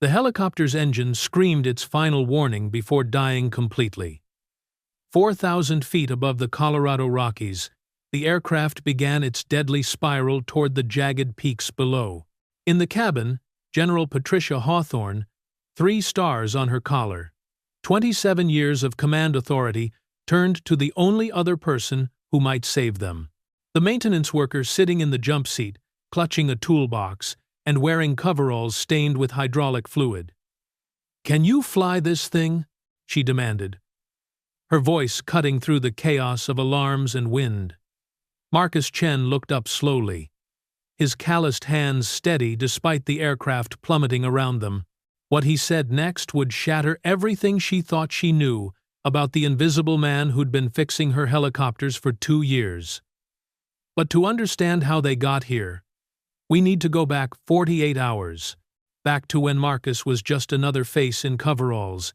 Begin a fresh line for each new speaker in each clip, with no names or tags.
The helicopter's engine screamed its final warning before dying completely. 4,000 feet above the Colorado Rockies, the aircraft began its deadly spiral toward the jagged peaks below. In the cabin, General Patricia Hawthorne, 3 stars on her collar, 27 years of command authority, turned to the only other person who might save them. The maintenance worker sitting in the jump seat, clutching a toolbox, and wearing coveralls stained with hydraulic fluid. "Can you fly this thing?" she demanded, her voice cutting through the chaos of alarms and wind. Marcus Chen looked up slowly, his calloused hands steady despite the aircraft plummeting around them. What he said next would shatter everything she thought she knew about the invisible man who'd been fixing her helicopters for 2 years. But to understand how they got here, we need to go back 48 hours, back to when Marcus was just another face in coveralls,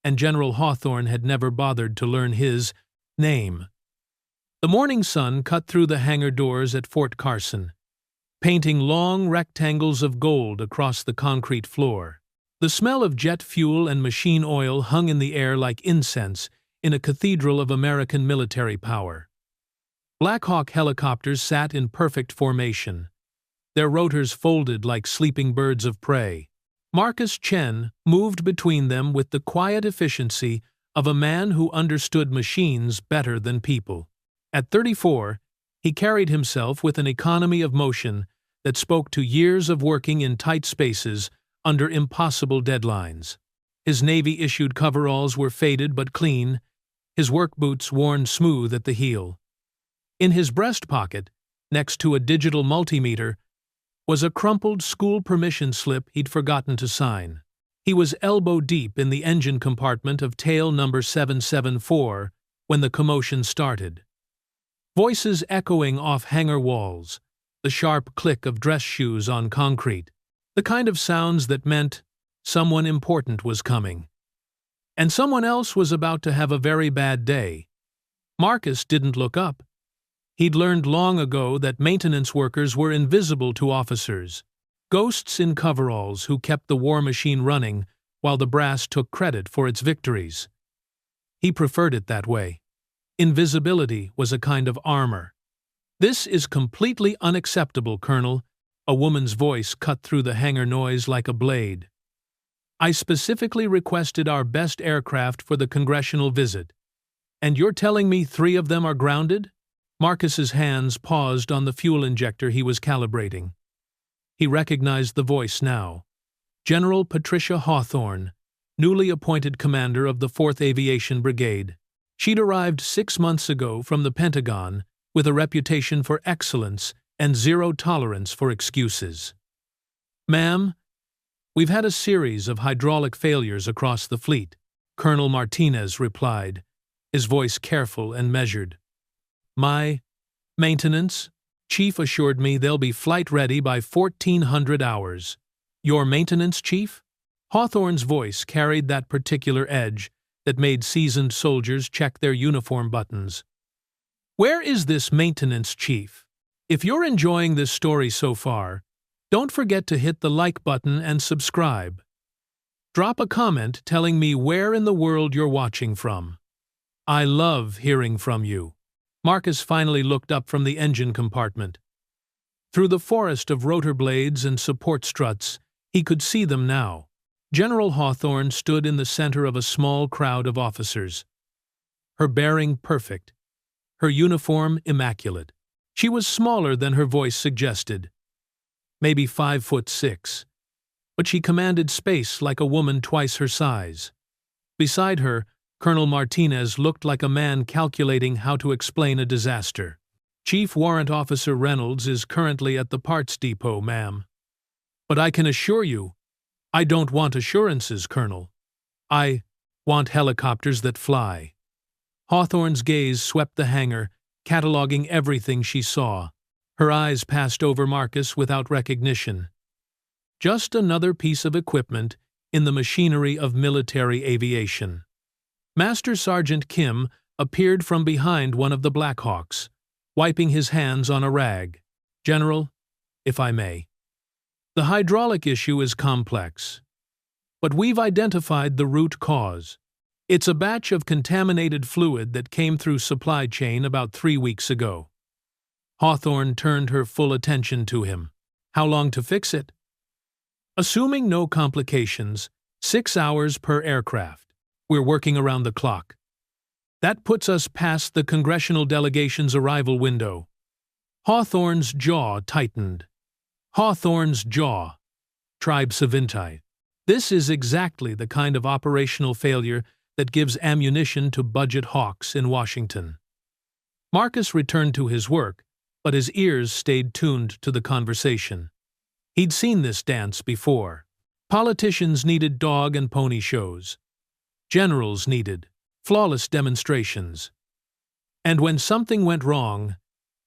and General Hawthorne had never bothered to learn his name. The morning sun cut through the hangar doors at Fort Carson, painting long rectangles of gold across the concrete floor. The smell of jet fuel and machine oil hung in the air like incense in a cathedral of American military power. Black Hawk helicopters sat in perfect formation, their rotors folded like sleeping birds of prey. Marcus Chen moved between them with the quiet efficiency of a man who understood machines better than people. At 34, he carried himself with an economy of motion that spoke to years of working in tight spaces under impossible deadlines. His Navy-issued coveralls were faded but clean, his work boots worn smooth at the heel. In his breast pocket, next to a digital multimeter, was a crumpled school permission slip he'd forgotten to sign. He was elbow-deep in the engine compartment of tail number 774 when the commotion started. Voices echoing off hangar walls, the sharp click of dress shoes on concrete, the kind of sounds that meant someone important was coming. And someone else was about to have a very bad day. Marcus didn't look up. He'd learned long ago that maintenance workers were invisible to officers, ghosts in coveralls who kept the war machine running while the brass took credit for its victories. He preferred it that way. Invisibility was a kind of armor. "This is completely unacceptable, Colonel," a woman's voice cut through the hangar noise like a blade. "I specifically requested our best aircraft for the congressional visit, and you're telling me 3 of them are grounded?" Marcus's hands paused on the fuel injector he was calibrating. He recognized the voice now. General Patricia Hawthorne, newly appointed commander of the 4th Aviation Brigade. She'd arrived 6 months ago from the Pentagon with a reputation for excellence and zero tolerance for excuses. "Ma'am, we've had a series of hydraulic failures across the fleet," Colonel Martinez replied, his voice careful and measured. "My maintenance chief assured me they'll be flight-ready by 1400 hours. Your maintenance chief?" Hawthorne's voice carried that particular edge that made seasoned soldiers check their uniform buttons. "Where is this maintenance chief? If you're enjoying this story so far, don't forget to hit the like button and subscribe. Drop a comment telling me where in the world you're watching from. I love hearing from you." Marcus finally looked up from the engine compartment. Through the forest of rotor blades and support struts, he could see them now. General Hawthorne stood in the center of a small crowd of officers. Her bearing perfect, her uniform immaculate. She was smaller than her voice suggested, maybe 5'6", but she commanded space like a woman twice her size. Beside her, Colonel Martinez looked like a man calculating how to explain a disaster. "Chief Warrant Officer Reynolds is currently at the parts depot, ma'am. But I can assure you, I don't want assurances, Colonel. I want helicopters that fly." Hawthorne's gaze swept the hangar, cataloging everything she saw. Her eyes passed over Marcus without recognition. Just another piece of equipment in the machinery of military aviation. Master Sergeant Kim appeared from behind one of the Blackhawks, wiping his hands on a rag. "General, if I may. The hydraulic issue is complex. but we've identified the root cause. It's a batch of contaminated fluid that came through supply chain about 3 weeks ago. Hawthorne turned her full attention to him. How long to fix it? Assuming no complications, 6 hours per aircraft. We're working around the clock. That puts us past the congressional delegation's arrival window. Hawthorne's jaw tightened. Hawthorne's jaw. Tribe Savinti. This is exactly the kind of operational failure that gives ammunition to budget hawks in Washington. Marcus returned to his work, but his ears stayed tuned to the conversation. He'd seen this dance before. Politicians needed dog and pony shows. Generals needed flawless demonstrations. And when something went wrong,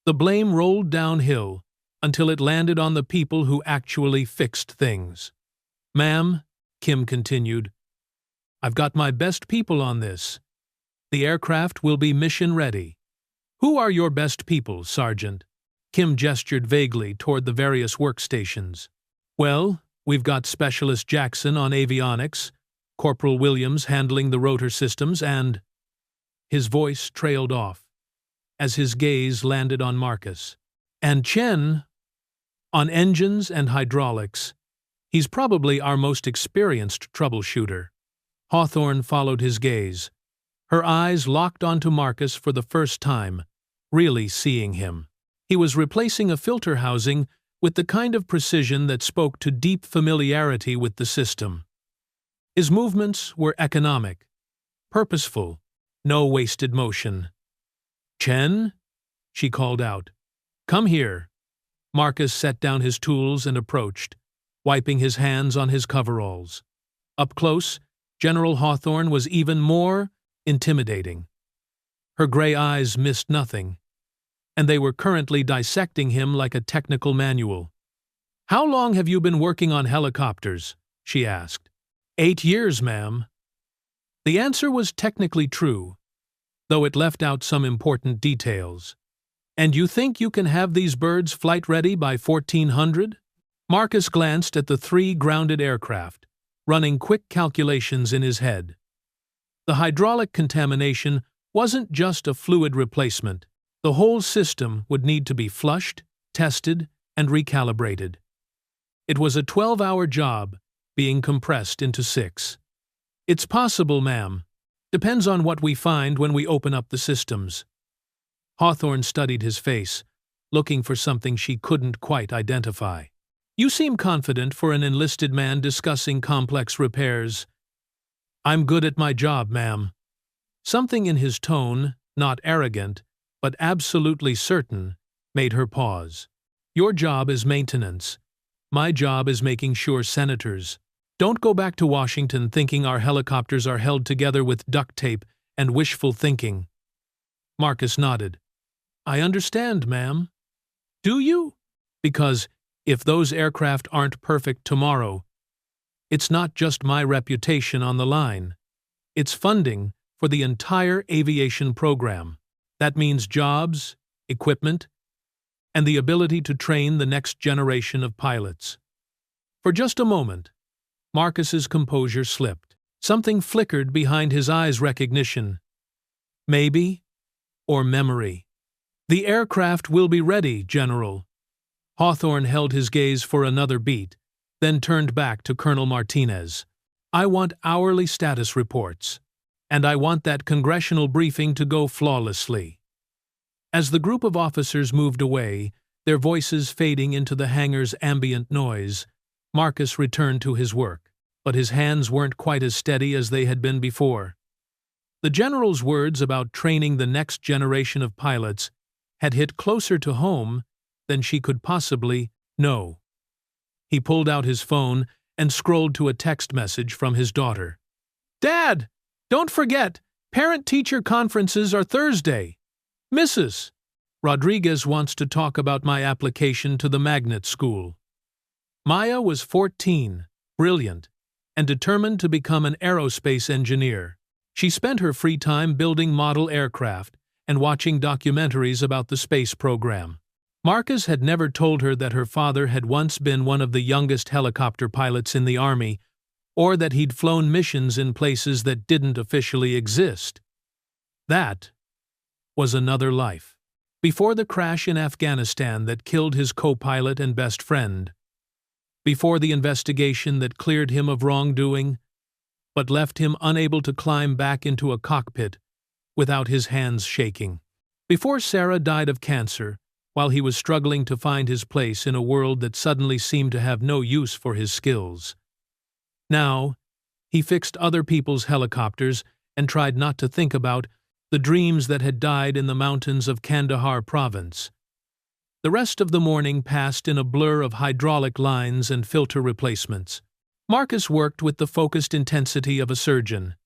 the blame rolled downhill until it landed on the people who actually fixed things. "Ma'am," Kim continued, "I've got my best people on this. The aircraft will be mission-ready." "Who are your best people, Sergeant?" Kim gestured vaguely toward the various workstations. "Well, we've got Specialist Jackson on avionics, Corporal Williams handling the rotor systems, and—" His voice trailed off as his gaze landed on Marcus. "And Chen on engines and hydraulics. He's probably our most experienced troubleshooter." Hawthorne followed his gaze. Her eyes locked onto Marcus for the first time, really seeing him. He was replacing a filter housing with the kind of precision that spoke to deep familiarity with the system. His movements were economic, purposeful, no wasted motion. "Chen?" she called out. "Come here." Marcus set down his tools and approached, wiping his hands on his coveralls. Up close, General Hawthorne was even more intimidating. Her gray eyes missed nothing, and they were currently dissecting him like a technical manual. "How long have you been working on helicopters?" she asked. 8 years, ma'am." The answer was technically true, though it left out some important details. "And you think you can have these birds flight-ready by 1400? Marcus glanced at the 3 grounded aircraft, running quick calculations in his head. The hydraulic contamination wasn't just a fluid replacement. The whole system would need to be flushed, tested, and recalibrated. It was a 12-hour job, being compressed into 6. "It's possible, ma'am. Depends on what we find when we open up the systems." Hawthorne studied his face, looking for something she couldn't quite identify. "You seem confident for an enlisted man discussing complex repairs." "I'm good at my job, ma'am." Something in his tone, not arrogant, but absolutely certain, made her pause. "Your job is maintenance. My job is making sure senators don't go back to Washington thinking our helicopters are held together with duct tape and wishful thinking." Marcus nodded. "I understand, ma'am." "Do you? Because if those aircraft aren't perfect tomorrow, it's not just my reputation on the line. It's funding for the entire aviation program. That means jobs, equipment, and the ability to train the next generation of pilots." For just a moment, Marcus's composure slipped. Something flickered behind his eyes' recognition. Maybe, or memory. "The aircraft will be ready, General." Hawthorne held his gaze for another beat, then turned back to Colonel Martinez. "I want hourly status reports, and I want that congressional briefing to go flawlessly." As the group of officers moved away, their voices fading into the hangar's ambient noise, Marcus returned to his work, but his hands weren't quite as steady as they had been before. The general's words about training the next generation of pilots had hit closer to home than she could possibly know. He pulled out his phone and scrolled to a text message from his daughter. "Dad, don't forget, parent-teacher conferences are Thursday. Mrs. Rodriguez wants to talk about my application to the magnet school." Maya was 14, brilliant, and determined to become an aerospace engineer. She spent her free time building model aircraft and watching documentaries about the space program. Marcus had never told her that her father had once been one of the youngest helicopter pilots in the Army, or that he'd flown missions in places that didn't officially exist. That was another life. Before the crash in Afghanistan that killed his co-pilot and best friend. Before the investigation that cleared him of wrongdoing, but left him unable to climb back into a cockpit without his hands shaking. Before Sarah died of cancer, while he was struggling to find his place in a world that suddenly seemed to have no use for his skills. Now, he fixed other people's helicopters and tried not to think about the dreams that had died in the mountains of Kandahar province. The rest of the morning passed in a blur of hydraulic lines and filter replacements. Marcus worked with the focused intensity of a surgeon,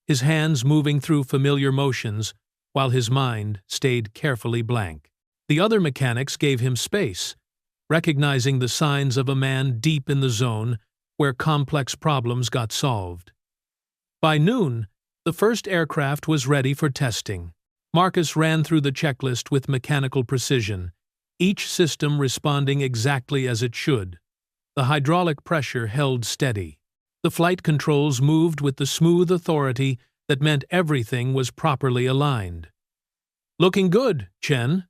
his hands moving through familiar motions while his mind stayed carefully blank. The other mechanics gave him space, recognizing the signs of a man deep in the zone where complex problems got solved. By noon, the first aircraft was ready for testing. Marcus ran through the checklist with mechanical precision, each system responding exactly as it should. The hydraulic pressure held steady. The flight controls moved with the smooth authority that meant everything was properly aligned. "Looking good, Chen."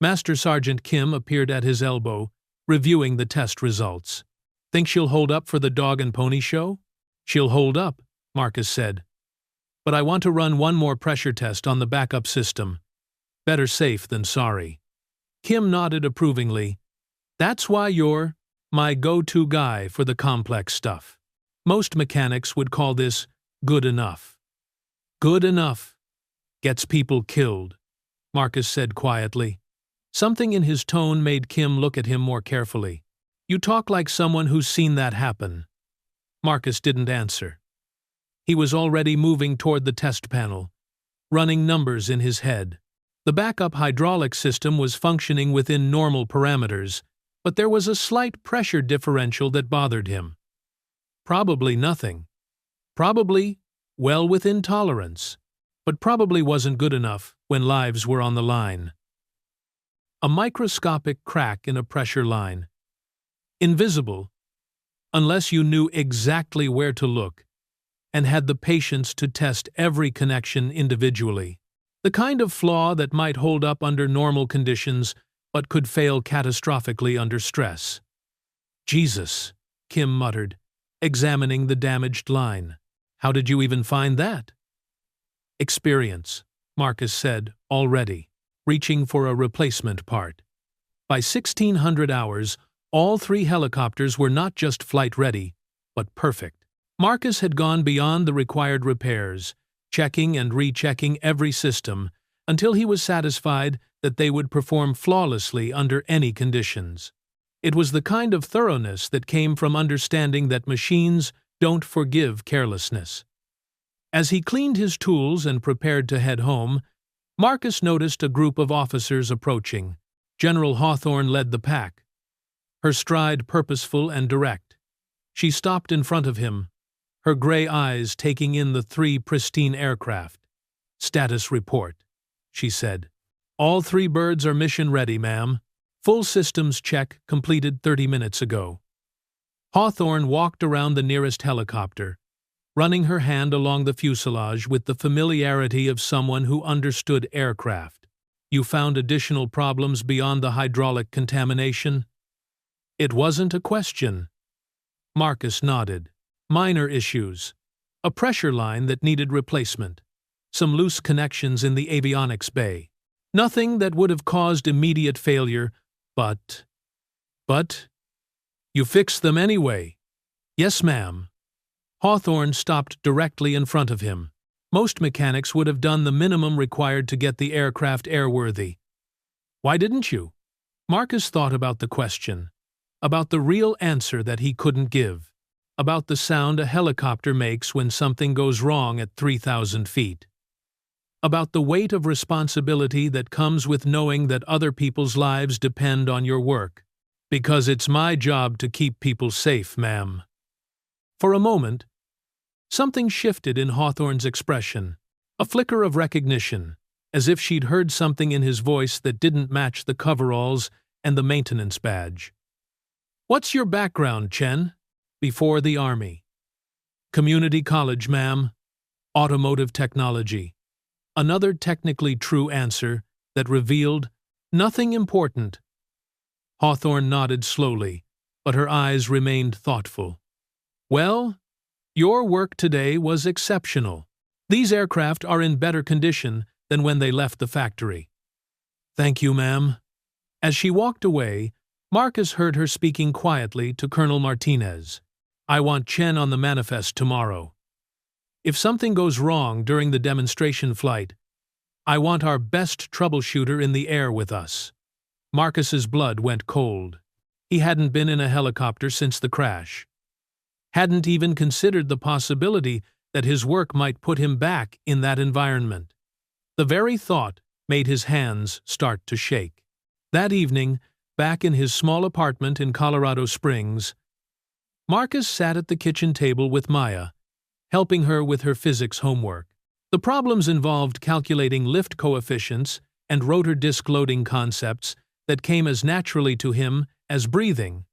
Master Sergeant Kim appeared at his elbow, reviewing the test results. "Think she'll hold up for the dog and pony show?" "She'll hold up," Marcus said. "But I want to run one more pressure test on the backup system. Better safe than sorry." Kim nodded approvingly. "That's why you're my go-to guy for the complex stuff. Most mechanics would call this good enough." "Good enough gets people killed," Marcus said quietly. Something in his tone made Kim look at him more carefully. "You talk like someone who's seen that happen." Marcus didn't answer. He was already moving toward the test panel, running numbers in his head. The backup hydraulic system was functioning within normal parameters, but there was a slight pressure differential that bothered him. Probably nothing. Probably well within tolerance, but probably wasn't good enough when lives were on the line. A microscopic crack in a pressure line. Invisible, unless you knew exactly where to look and had the patience to test every connection individually. The kind of flaw that might hold up under normal conditions but could fail catastrophically under stress. "Jesus," Kim muttered, examining the damaged line. "How did you even find that?" "Experience," Marcus said, already, reaching for a replacement part. By 1600 hours, all three helicopters were not just flight-ready, but perfect. Marcus had gone beyond the required repairs, checking and rechecking every system, until he was satisfied that they would perform flawlessly under any conditions. It was the kind of thoroughness that came from understanding that machines don't forgive carelessness. As he cleaned his tools and prepared to head home, Marcus noticed a group of officers approaching. General Hawthorne led the pack, her stride purposeful and direct. She stopped in front of him, her gray eyes taking in the three pristine aircraft. "Status report," she said. "All three birds are mission-ready, ma'am. Full systems check completed 30 minutes ago." Hawthorne walked around the nearest helicopter, running her hand along the fuselage with the familiarity of someone who understood aircraft. "You found additional problems beyond the hydraulic contamination?" It wasn't a question. Marcus nodded. "Minor issues. A pressure line that needed replacement. Some loose connections in the avionics bay. Nothing that would have caused immediate failure, but... You fixed them anyway." "Yes, ma'am." Hawthorne stopped directly in front of him. Most mechanics would have done the minimum required to get the aircraft airworthy. "Why didn't you?" Marcus thought about the question, about the real answer that he couldn't give, about the sound a helicopter makes when something goes wrong at 3,000 feet. About the weight of responsibility that comes with knowing that other people's lives depend on your work. "Because it's my job to keep people safe, ma'am." For a moment, something shifted in Hawthorne's expression, a flicker of recognition, as if she'd heard something in his voice that didn't match the coveralls and the maintenance badge. "What's your background, Chen?" "Before the Army." Community college, ma'am. Automotive technology. Another technically true answer that revealed nothing important. Hawthorne nodded slowly, but her eyes remained thoughtful. Well, your work today was exceptional. These aircraft are in better condition than when they left the factory. Thank you, ma'am. As she walked away, Marcus heard her speaking quietly to Colonel Martinez. I want Chen on the manifest tomorrow. If something goes wrong during the demonstration flight, I want our best troubleshooter in the air with us. Marcus's blood went cold. He hadn't been in a helicopter since the crash. Hadn't even considered the possibility that his work might put him back in that environment. The very thought made his hands start to shake. That evening, back in his small apartment in Colorado Springs, Marcus sat at the kitchen table with Maya, helping her with her physics homework. The problems involved calculating lift coefficients and rotor disk loading concepts that came as naturally to him as breathing,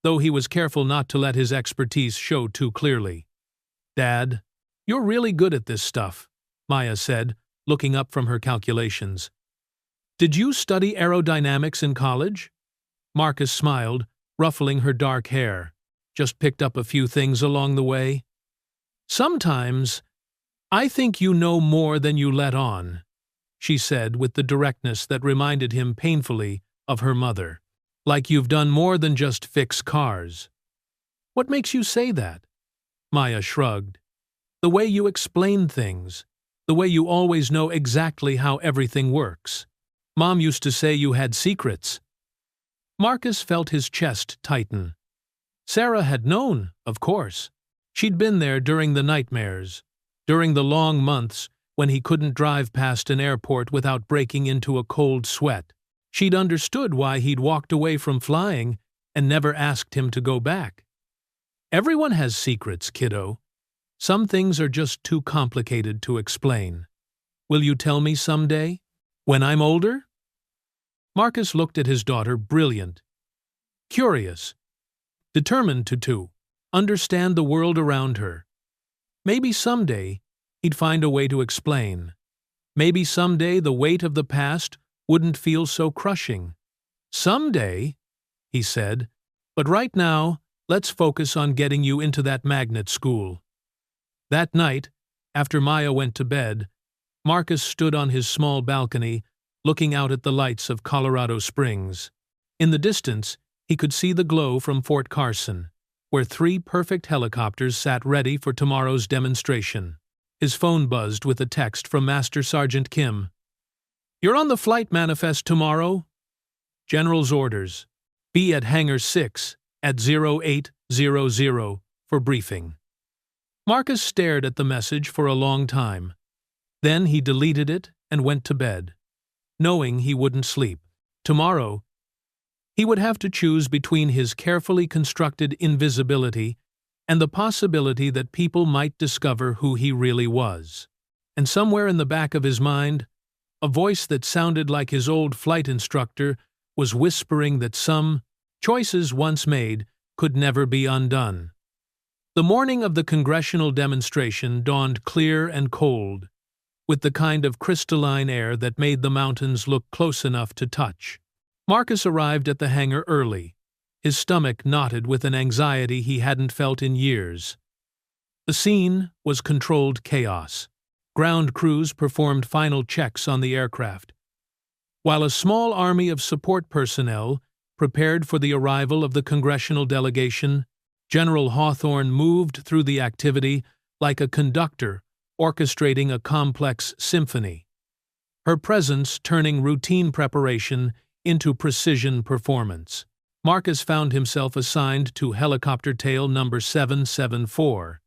though he was careful not to let his expertise show too clearly. Dad, you're really good at this stuff, Maya said, looking up from her calculations. Did you study aerodynamics in college? Marcus smiled, ruffling her dark hair. Just picked up a few things along the way. Sometimes, I think you know more than you let on, she said with the directness that reminded him painfully of her mother. Like you've done more than just fix cars. What makes you say that? Maya shrugged. The way you explain things. The way you always know exactly how everything works. Mom used to say you had secrets. Marcus felt his chest tighten. Sarah had known, of course. She'd been there during the nightmares, during the long months when he couldn't drive past an airport without breaking into a cold sweat. She'd understood why he'd walked away from flying and never asked him to go back. Everyone has secrets, kiddo. Some things are just too complicated to explain. Will you tell me someday? When I'm older? Marcus looked at his daughter, brilliant, curious, determined to understand the world around her. Maybe someday he'd find a way to explain. Maybe someday the weight of the past wouldn't feel so crushing. Someday, he said, but right now, let's focus on getting you into that magnet school. That night, after Maya went to bed, Marcus stood on his small balcony, looking out at the lights of Colorado Springs. In the distance, he could see the glow from Fort Carson, where 3 perfect helicopters sat ready for tomorrow's demonstration. His phone buzzed with a text from Master Sergeant Kim. You're on the flight manifest tomorrow. General's orders. Be at Hangar 6 at 0800 for briefing. Marcus stared at the message for a long time. Then he deleted it and went to bed, knowing he wouldn't sleep. Tomorrow, he would have to choose between his carefully constructed invisibility and the possibility that people might discover who he really was. And somewhere in the back of his mind, a voice that sounded like his old flight instructor was whispering that some choices once made could never be undone. The morning of the congressional demonstration dawned clear and cold, with the kind of crystalline air that made the mountains look close enough to touch. Marcus arrived at the hangar early, his stomach knotted with an anxiety he hadn't felt in years. The scene was controlled chaos. Ground crews performed final checks on the aircraft, while a small army of support personnel prepared for the arrival of the congressional delegation. General Hawthorne moved through the activity like a conductor orchestrating a complex symphony, her presence turning routine preparation into precision performance. Marcus found himself assigned to helicopter tail number 774,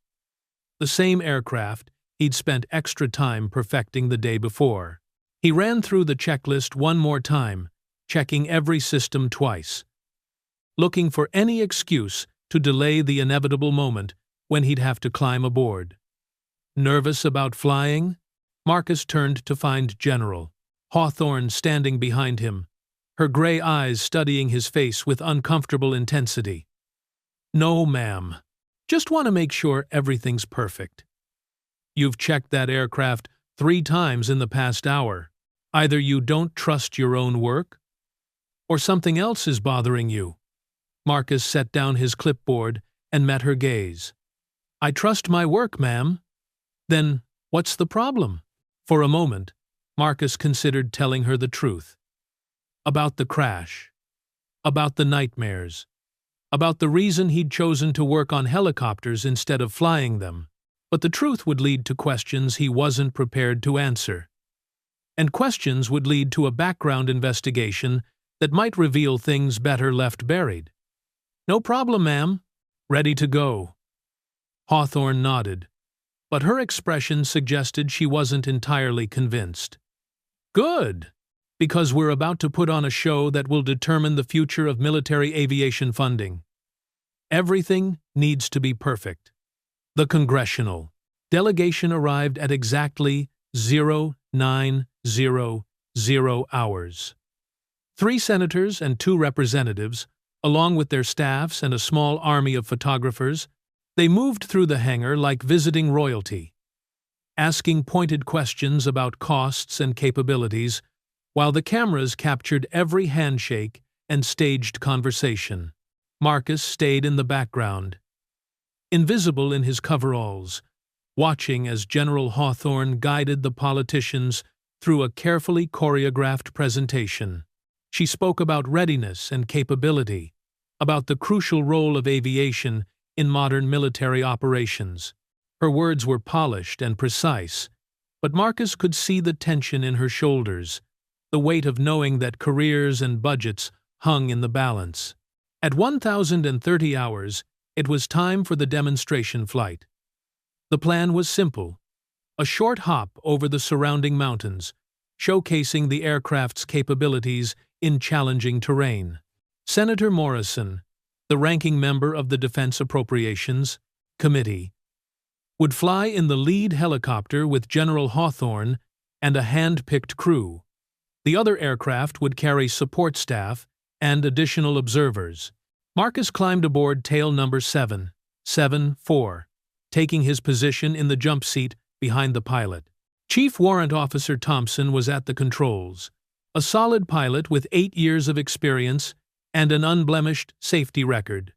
the same aircraft he'd spent extra time perfecting the day before. He ran through the checklist one more time, checking every system twice, looking for any excuse to delay the inevitable moment when he'd have to climb aboard. Nervous about flying, Marcus turned to find General Hawthorne standing behind him, her gray eyes studying his face with uncomfortable intensity. No, ma'am. Just want to make sure everything's perfect. You've checked that aircraft 3 times in the past hour. Either you don't trust your own work, or something else is bothering you. Marcus set down his clipboard and met her gaze. I trust my work, ma'am. Then what's the problem? For a moment, Marcus considered telling her the truth. About the crash. About the nightmares. About the reason he'd chosen to work on helicopters instead of flying them. But the truth would lead to questions he wasn't prepared to answer. And questions would lead to a background investigation that might reveal things better left buried. No problem, ma'am. Ready to go. Hawthorne nodded, but her expression suggested she wasn't entirely convinced. Good, because we're about to put on a show that will determine the future of military aviation funding. Everything needs to be perfect. The congressional delegation arrived at exactly 0900 hours. 3 senators and 2 representatives, along with their staffs and a small army of photographers, they moved through the hangar like visiting royalty, asking pointed questions about costs and capabilities, while the cameras captured every handshake and staged conversation. Marcus stayed in the background, invisible in his coveralls, watching as General Hawthorne guided the politicians through a carefully choreographed presentation. She spoke about readiness and capability, about the crucial role of aviation in modern military operations. Her words were polished and precise, but Marcus could see the tension in her shoulders, the weight of knowing that careers and budgets hung in the balance. At 1030 hours, it was time for the demonstration flight. The plan was simple: a short hop over the surrounding mountains, showcasing the aircraft's capabilities in challenging terrain. Senator Morrison, the ranking member of the Defense Appropriations Committee, would fly in the lead helicopter with General Hawthorne and a hand-picked crew. The other aircraft would carry support staff and additional observers. Marcus climbed aboard tail number 774, taking his position in the jump seat behind the pilot. Chief Warrant Officer Thompson was at the controls, a solid pilot with 8 years of experience and an unblemished safety record.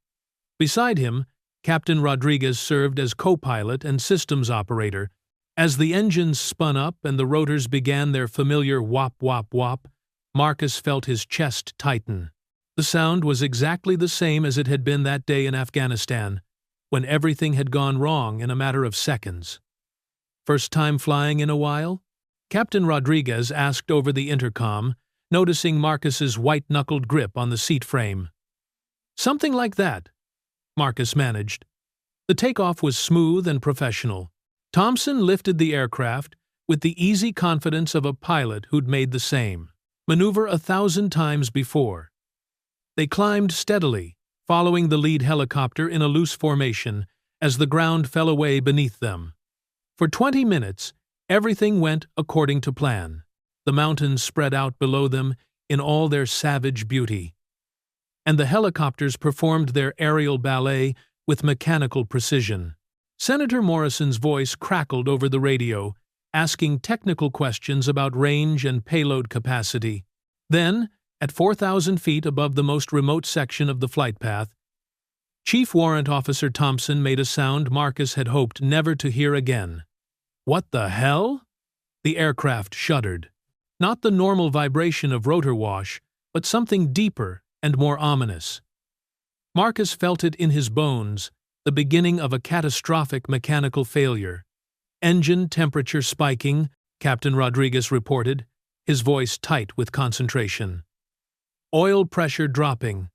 Beside him, Captain Rodriguez served as co-pilot and systems operator. As the engines spun up and the rotors began their familiar whop-whop-whop, Marcus felt his chest tighten. The sound was exactly the same as it had been that day in Afghanistan, when everything had gone wrong in a matter of seconds. First time flying in a while? Captain Rodriguez asked over the intercom, noticing Marcus's white-knuckled grip on the seat frame. Something like that, Marcus managed. The takeoff was smooth and professional. Thompson lifted the aircraft with the easy confidence of a pilot who'd made the same maneuver 1,000 times before. They climbed steadily, following the lead helicopter in a loose formation as the ground fell away beneath them. For 20 minutes, everything went according to plan. The mountains spread out below them in all their savage beauty, and the helicopters performed their aerial ballet with mechanical precision. Senator Morrison's voice crackled over the radio, asking technical questions about range and payload capacity. Then, at 4,000 feet above the most remote section of the flight path, Chief Warrant Officer Thompson made a sound Marcus had hoped never to hear again. What the hell? The aircraft shuddered. Not the normal vibration of rotor wash, but something deeper and more ominous. Marcus felt it in his bones, the beginning of a catastrophic mechanical failure. Engine temperature spiking, Captain Rodriguez reported, his voice tight with concentration. Oil pressure dropping.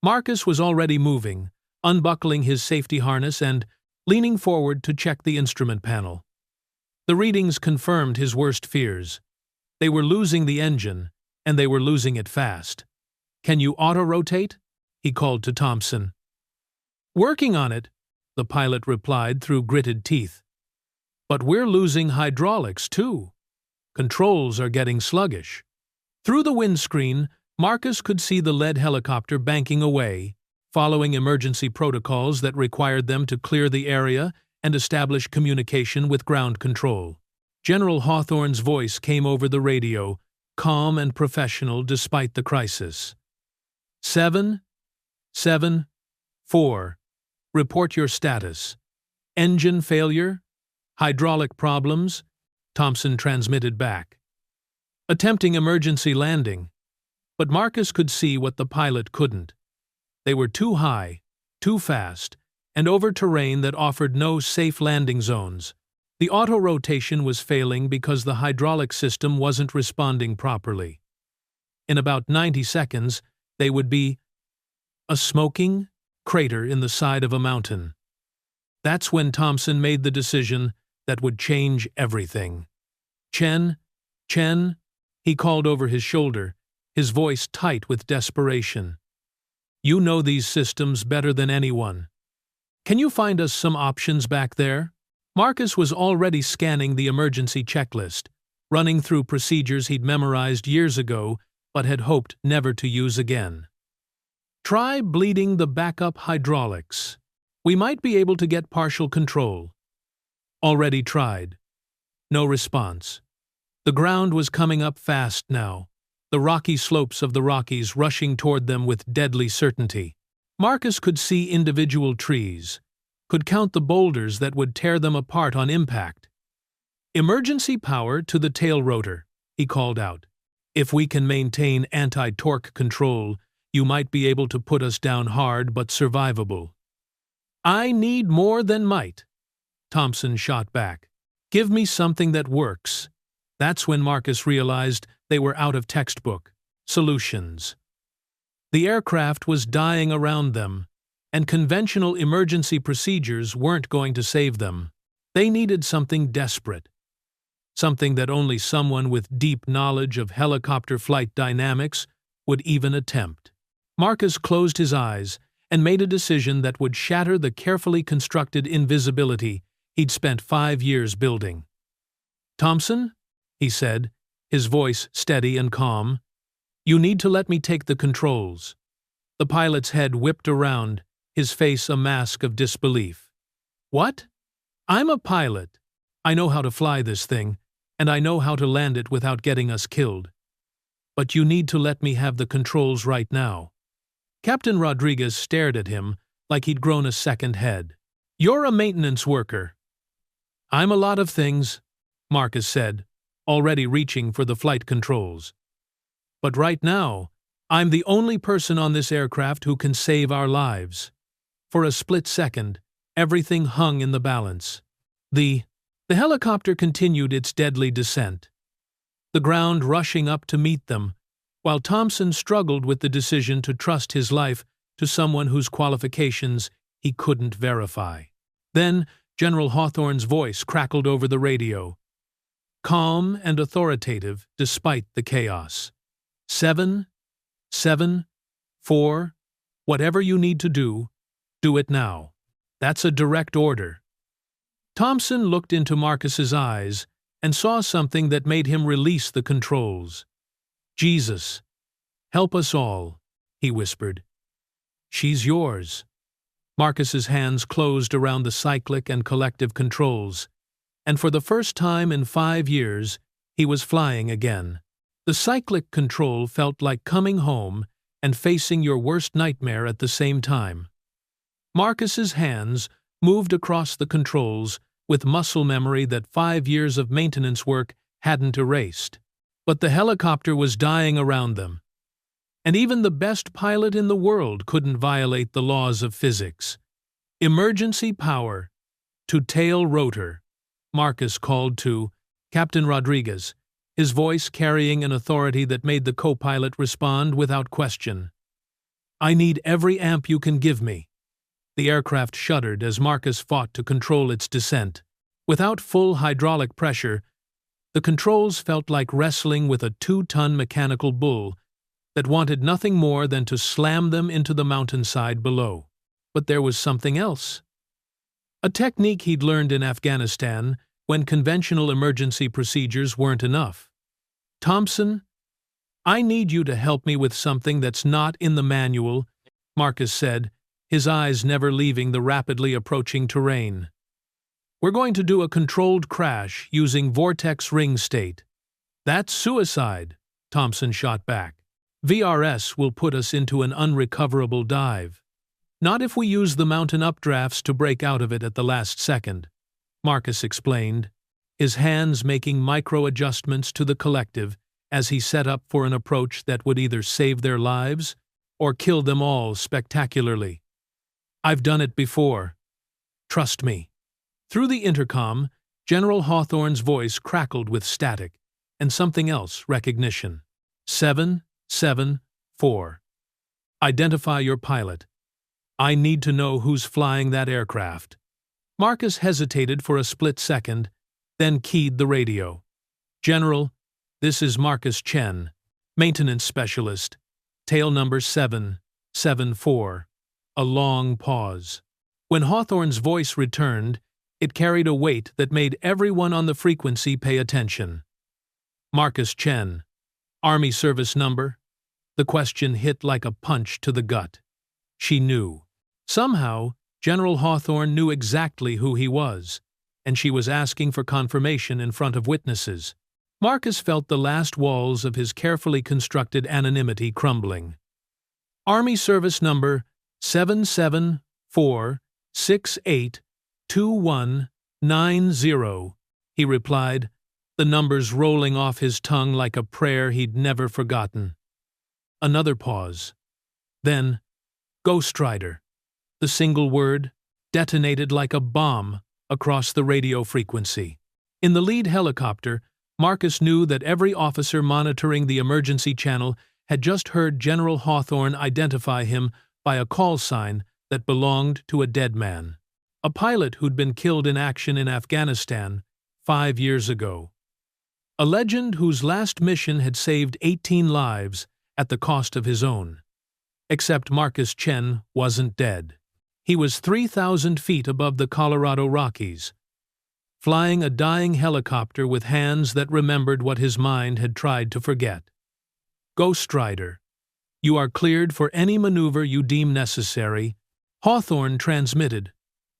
Marcus was already moving, unbuckling his safety harness and leaning forward to check the instrument panel. The readings confirmed his worst fears. They were losing the engine, and they were losing it fast. Can you auto-rotate? He called to Thompson. Working on it, the pilot replied through gritted teeth. But we're losing hydraulics, too. Controls are getting sluggish. Through the windscreen, Marcus could see the lead helicopter banking away, following emergency protocols that required them to clear the area and establish communication with ground control. General Hawthorne's voice came over the radio, calm and professional despite the crisis. 774. Report your status. Engine failure? Hydraulic problems? Thompson transmitted back. Attempting emergency landing. But Marcus could see what the pilot couldn't. They were too high, too fast, and over terrain that offered no safe landing zones. The auto-rotation was failing because the hydraulic system wasn't responding properly. In about 90 seconds, they would be a smoking crater in the side of a mountain. That's when Thompson made the decision that would change everything. Chen, he called over his shoulder, his voice tight with desperation. You know these systems better than anyone. Can you find us some options back there? Marcus was already scanning the emergency checklist, running through procedures he'd memorized years ago but had hoped never to use again. Try bleeding the backup hydraulics. We might be able to get partial control. Already tried. No response. The ground was coming up fast now, the rocky slopes of the Rockies rushing toward them with deadly certainty. Marcus could see individual trees, could count the boulders that would tear them apart on impact. Emergency power to the tail rotor, he called out. If we can maintain anti-torque control, you might be able to put us down hard but survivable. I need more than might, Thompson shot back. Give me something that works. That's when Marcus realized they were out of textbook solutions. The aircraft was dying around them, and conventional emergency procedures weren't going to save them. They needed something desperate. Something that only someone with deep knowledge of helicopter flight dynamics would even attempt. Marcus closed his eyes and made a decision that would shatter the carefully constructed invisibility he'd spent 5 years building. Thompson, he said, his voice steady and calm, you need to let me take the controls. The pilot's head whipped around, his face a mask of disbelief. What? I'm a pilot. I know how to fly this thing, and I know how to land it without getting us killed. But you need to let me have the controls right now. Captain Rodriguez stared at him like he'd grown a second head. You're a maintenance worker. I'm a lot of things, Marcus said, already reaching for the flight controls. But right now, I'm the only person on this aircraft who can save our lives. For a split second, everything hung in the balance. The helicopter continued its deadly descent, the ground rushing up to meet them, while Thompson struggled with the decision to trust his life to someone whose qualifications he couldn't verify. Then, General Hawthorne's voice crackled over the radio, calm and authoritative despite the chaos. 774, whatever you need to do it now. That's a direct order. Thompson looked into Marcus's eyes and saw something that made him release the controls. Jesus, help us all, he whispered. She's yours. Marcus's hands closed around the cyclic and collective controls, and for the first time in 5 years, he was flying again. The cyclic control felt like coming home and facing your worst nightmare at the same time. Marcus's hands moved across the controls with muscle memory that 5 years of maintenance work hadn't erased. But the helicopter was dying around them, and even the best pilot in the world couldn't violate the laws of physics. Emergency power to tail rotor, Marcus called to Captain Rodriguez, his voice carrying an authority that made the co-pilot respond without question. I need every amp you can give me. The aircraft shuddered as Marcus fought to control its descent. Without full hydraulic pressure, the controls felt like wrestling with a 2-ton mechanical bull that wanted nothing more than to slam them into the mountainside below. But there was something else. A technique he'd learned in Afghanistan when conventional emergency procedures weren't enough. Thompson, I need you to help me with something that's not in the manual, Marcus said, his eyes never leaving the rapidly approaching terrain. "We're going to do a controlled crash using vortex ring state." "That's suicide," Thompson shot back. "VRS will put us into an unrecoverable dive." "Not if we use the mountain updrafts to break out of it at the last second," Marcus explained, his hands making micro-adjustments to the collective as he set up for an approach that would either save their lives or kill them all spectacularly. "I've done it before. Trust me." Through the intercom, General Hawthorne's voice crackled with static and something else, recognition. 774. "Identify your pilot. I need to know who's flying that aircraft." Marcus hesitated for a split second, then keyed the radio. "General, this is Marcus Chen, maintenance specialist, tail number 774. A long pause. When Hawthorne's voice returned, it carried a weight that made everyone on the frequency pay attention. "Marcus Chen. Army service number?" The question hit like a punch to the gut. She knew. Somehow, General Hawthorne knew exactly who he was, and she was asking for confirmation in front of witnesses. Marcus felt the last walls of his carefully constructed anonymity crumbling. "Army service number 774682190, he replied, the numbers rolling off his tongue like a prayer he'd never forgotten. Another pause. Then, Ghost Rider. The single word detonated like a bomb across the radio frequency. In the lead helicopter, Marcus knew that every officer monitoring the emergency channel had just heard General Hawthorne identify him by a call sign that belonged to a dead man, a pilot who'd been killed in action in Afghanistan 5 years ago. A legend whose last mission had saved 18 lives at the cost of his own. Except Marcus Chen wasn't dead. He was 3,000 feet above the Colorado Rockies, flying a dying helicopter with hands that remembered what his mind had tried to forget. Ghost Rider, you are cleared for any maneuver you deem necessary, Hawthorne transmitted,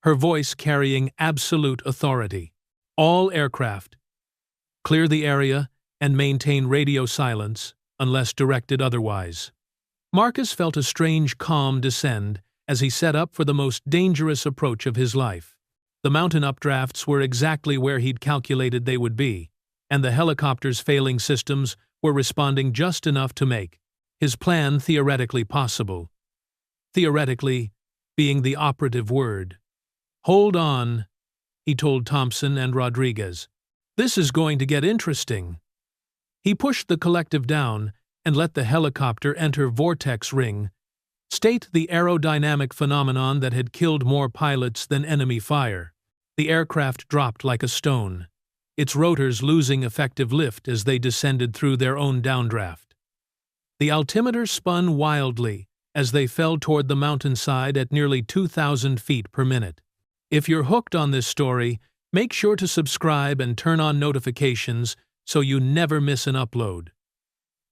her voice carrying absolute authority. All aircraft, clear the area and maintain radio silence unless directed otherwise. Marcus felt a strange calm descend as he set up for the most dangerous approach of his life. The mountain updrafts were exactly where he'd calculated they would be, and the helicopter's failing systems were responding just enough to make his plan theoretically possible. Theoretically being the operative word. "Hold on," he told Thompson and Rodriguez. "This is going to get interesting." He pushed the collective down and let the helicopter enter vortex ring, state the aerodynamic phenomenon that had killed more pilots than enemy fire. The aircraft dropped like a stone, its rotors losing effective lift as they descended through their own downdraft. The altimeter spun wildly as they fell toward the mountainside at nearly 2,000 feet per minute. If you're hooked on this story, make sure to subscribe and turn on notifications so you never miss an upload.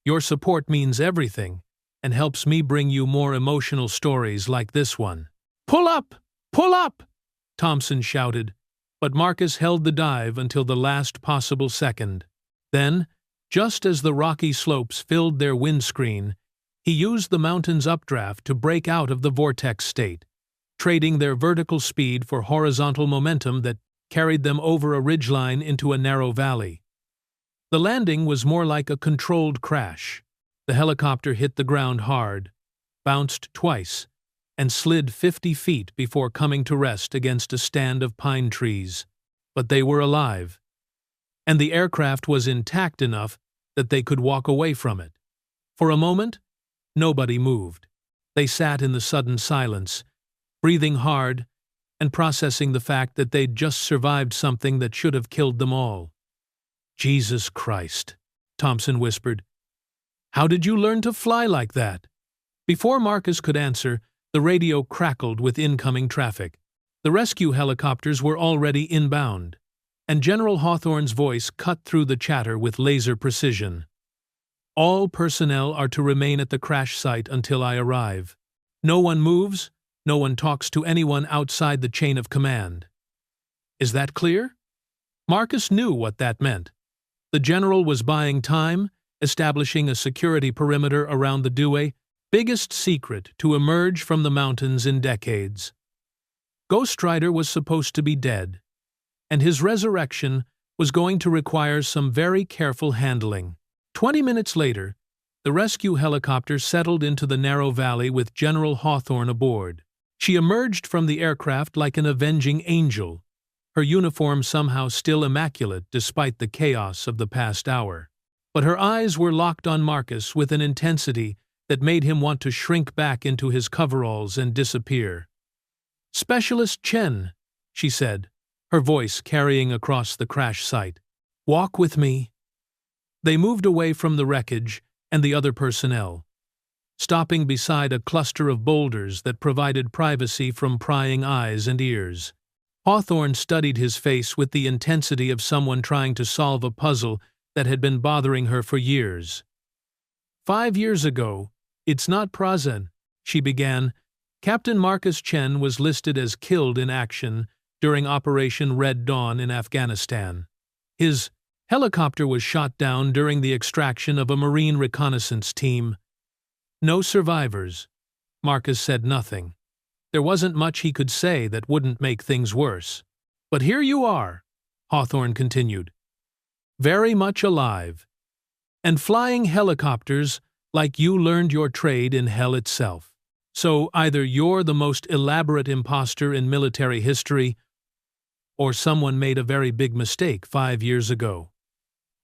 Your support means everything and helps me bring you more emotional stories like this one. "Pull up! Pull up!" Thompson shouted, but Marcus held the dive until the last possible second. Then, just as the rocky slopes filled their windscreen, he used the mountain's updraft to break out of the vortex state, trading their vertical speed for horizontal momentum that carried them over a ridgeline into a narrow valley. The landing was more like a controlled crash. The helicopter hit the ground hard, bounced twice, and slid 50 feet before coming to rest against a stand of pine trees. But they were alive, and the aircraft was intact enough that they could walk away from it. For a moment, nobody moved. They sat in the sudden silence, breathing hard and processing the fact that they'd just survived something that should have killed them all. "Jesus Christ," Thompson whispered. "How did you learn to fly like that?" Before Marcus could answer, the radio crackled with incoming traffic. The rescue helicopters were already inbound, and General Hawthorne's voice cut through the chatter with laser precision. "All personnel are to remain at the crash site until I arrive. No one moves No one talks to anyone outside the chain of command. Is that clear? Marcus knew what that meant. The general was buying time, establishing a security perimeter around the Due, biggest secret to emerge from the mountains in decades. Ghost Rider was supposed to be dead, and his resurrection was going to require some very careful handling. 20 minutes later, the rescue helicopter settled into the narrow valley with General Hawthorne aboard. She emerged from the aircraft like an avenging angel, her uniform somehow still immaculate despite the chaos of the past hour. But her eyes were locked on Marcus with an intensity that made him want to shrink back into his coveralls and disappear. "Specialist Chen," she said, her voice carrying across the crash site. "Walk with me." They moved away from the wreckage and the other personnel, stopping beside a cluster of boulders that provided privacy from prying eyes and ears. Hawthorne studied his face with the intensity of someone trying to solve a puzzle that had been bothering her for years. 5 years ago, it's not Prazen, she began. Captain Marcus Chen was listed as killed in action during Operation Red Dawn in Afghanistan. His helicopter was shot down during the extraction of a Marine reconnaissance team. No survivors. Marcus said nothing. There wasn't much he could say that wouldn't make things worse. But here you are, Hawthorne continued. Very much alive. And flying helicopters like you learned your trade in hell itself. So either you're the most elaborate imposter in military history, or someone made a very big mistake 5 years ago.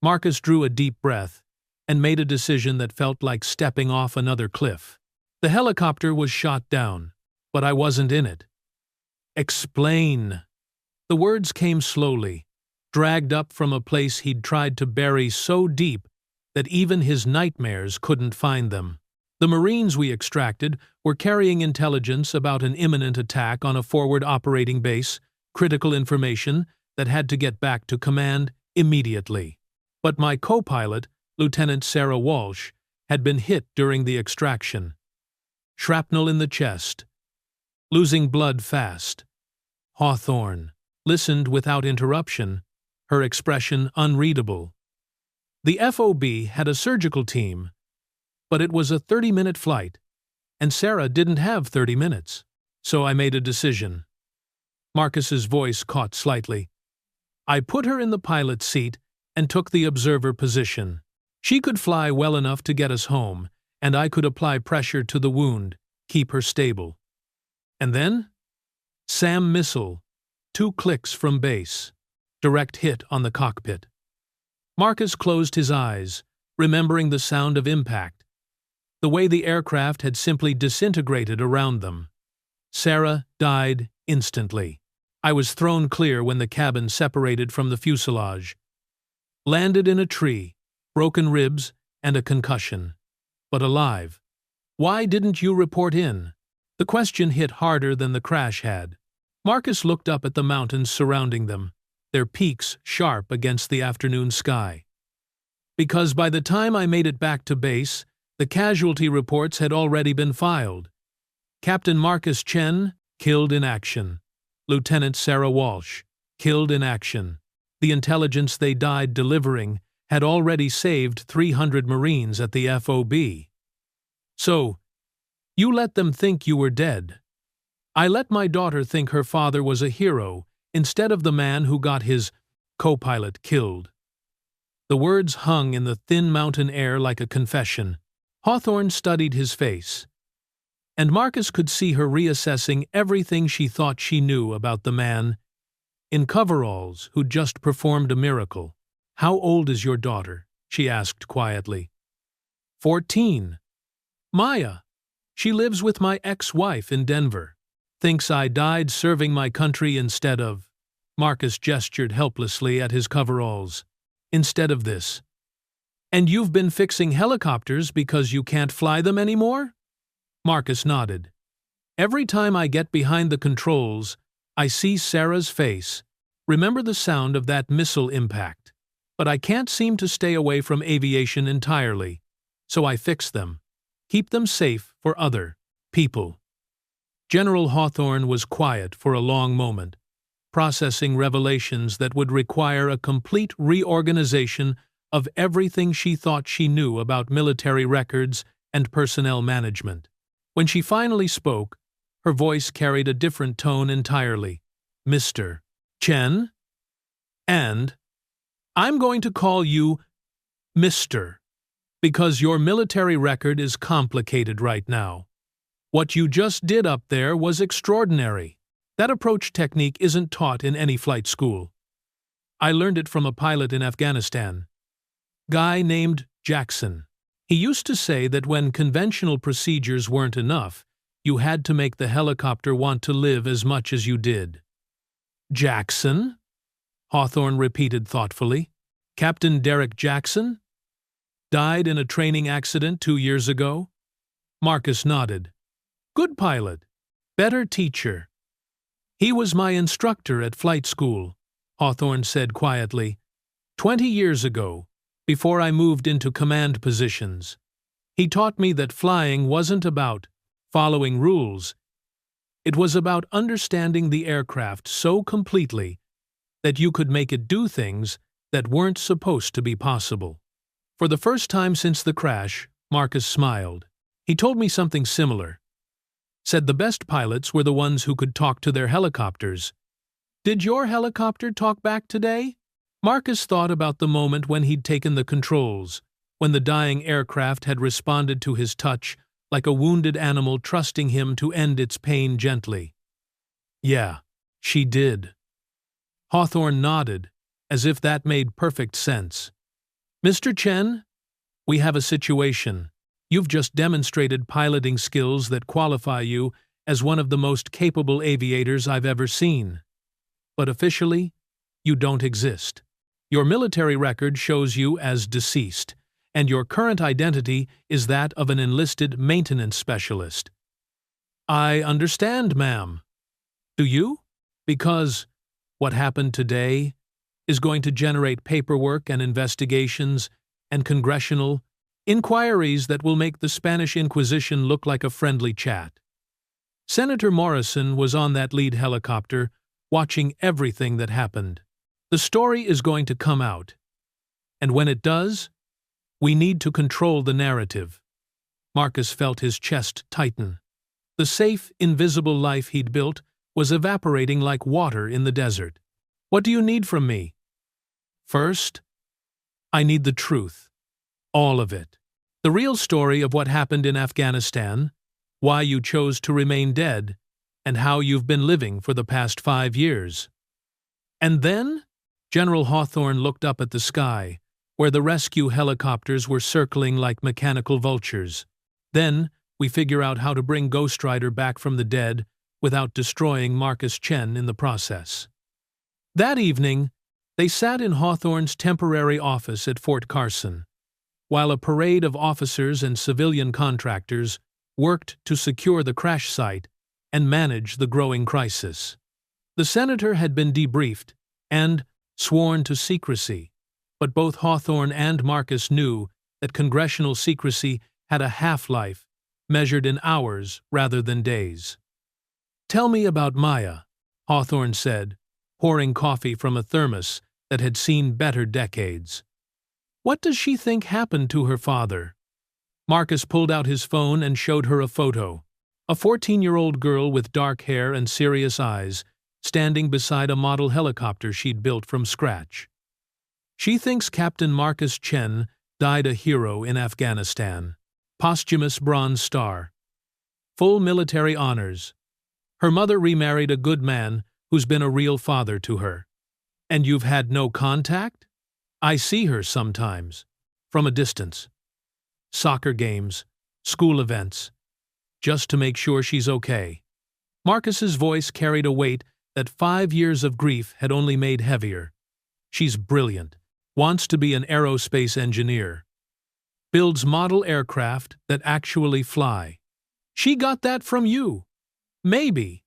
Marcus drew a deep breath and made a decision that felt like stepping off another cliff. The helicopter was shot down, but I wasn't in it. Explain. The words came slowly, dragged up from a place he'd tried to bury so deep that even his nightmares couldn't find them. The Marines we extracted were carrying intelligence about an imminent attack on a forward operating base, critical information that had to get back to command immediately. But my co-pilot, Lieutenant Sarah Walsh, had been hit during the extraction. Shrapnel in the chest. Losing blood fast. Hawthorne listened without interruption, her expression unreadable. The FOB had a surgical team, but it was a 30-minute flight, and Sarah didn't have 30 minutes, so I made a decision. Marcus's voice caught slightly. I put her in the pilot's seat and took the observer position. She could fly well enough to get us home, and I could apply pressure to the wound, keep her stable. And then? SAM missile, 2 clicks from base, direct hit on the cockpit. Marcus closed his eyes, remembering the sound of impact, the way the aircraft had simply disintegrated around them. Sarah died instantly. I was thrown clear when the cabin separated from the fuselage. Landed in a tree, broken ribs, and a concussion. But alive. Why didn't you report in? The question hit harder than the crash had. Marcus looked up at the mountains surrounding them, their peaks sharp against the afternoon sky. Because by the time I made it back to base, the casualty reports had already been filed. Captain Marcus Chen, killed in action. Lieutenant Sarah Walsh, killed in action. The intelligence they died delivering had already saved 300 Marines at the FOB. So, you let them think you were dead. I let my daughter think her father was a hero instead of the man who got his co-pilot killed. The words hung in the thin mountain air like a confession. Hawthorne studied his face, and Marcus could see her reassessing everything she thought she knew about the man in coveralls who'd just performed a miracle. How old is your daughter? She asked quietly. 14. Maya. She lives with my ex-wife in Denver. Thinks I died serving my country instead of... Marcus gestured helplessly at his coveralls. Instead of this. And you've been fixing helicopters because you can't fly them anymore? Marcus nodded. Every time I get behind the controls, I see Sarah's face. Remember the sound of that missile impact. But I can't seem to stay away from aviation entirely. So I fix them. Keep them safe for other people. General Hawthorne was quiet for a long moment, processing revelations that would require a complete reorganization of everything she thought she knew about military records and personnel management. When she finally spoke, her voice carried a different tone entirely. Mr. Chen? And I'm going to call you Mr. because your military record is complicated right now. What you just did up there was extraordinary. That approach technique isn't taught in any flight school. I learned it from a pilot in Afghanistan. Guy named Jackson. He used to say that when conventional procedures weren't enough, you had to make the helicopter want to live as much as you did. Jackson? Hawthorne repeated thoughtfully. Captain Derek Jackson? Died in a training accident 2 years ago? Marcus nodded. Good pilot. Better teacher. He was my instructor at flight school, Hawthorne said quietly. 20 years ago, before I moved into command positions. He taught me that flying wasn't about following rules. It was about understanding the aircraft so completely that you could make it do things that weren't supposed to be possible. For the first time since the crash, Marcus smiled. He told me something similar. Said the best pilots were the ones who could talk to their helicopters. Did your helicopter talk back today? Marcus thought about the moment when he'd taken the controls, when the dying aircraft had responded to his touch like a wounded animal trusting him to end its pain gently. Yeah, she did. Hawthorne nodded, as if that made perfect sense. Mr. Chen, we have a situation. You've just demonstrated piloting skills that qualify you as one of the most capable aviators I've ever seen. But officially, you don't exist. Your military record shows you as deceased, and your current identity is that of an enlisted maintenance specialist. I understand, ma'am. Do you? Because what happened today is going to generate paperwork and investigations and congressional inquiries that will make the Spanish Inquisition look like a friendly chat. Senator Morrison was on that lead helicopter, watching everything that happened. The story is going to come out. And when it does, we need to control the narrative. Marcus felt his chest tighten. The safe, invisible life he'd built was evaporating like water in the desert. What do you need from me? First, I need the truth. All of it. The real story of what happened in Afghanistan, why you chose to remain dead, and how you've been living for the past 5 years. And then, General Hawthorne looked up at the sky, where the rescue helicopters were circling like mechanical vultures. Then, we figure out how to bring Ghost Rider back from the dead without destroying Marcus Chen in the process. That evening, they sat in Hawthorne's temporary office at Fort Carson, while a parade of officers and civilian contractors worked to secure the crash site and manage the growing crisis. The senator had been debriefed and sworn to secrecy, but both Hawthorne and Marcus knew that congressional secrecy had a half-life measured in hours rather than days. Tell me about Maya, Hawthorne said, pouring coffee from a thermos that had seen better decades. What does she think happened to her father? Marcus pulled out his phone and showed her a photo. A 14-year-old girl with dark hair and serious eyes, standing beside a model helicopter she'd built from scratch. She thinks Captain Marcus Chen died a hero in Afghanistan. Posthumous Bronze Star. Full military honors. Her mother remarried a good man who's been a real father to her. And you've had no contact? I see her sometimes, from a distance. Soccer games, school events, just to make sure she's okay. Marcus's voice carried a weight that 5 years of grief had only made heavier. She's brilliant, wants to be an aerospace engineer. Builds model aircraft that actually fly. She got that from you. Maybe.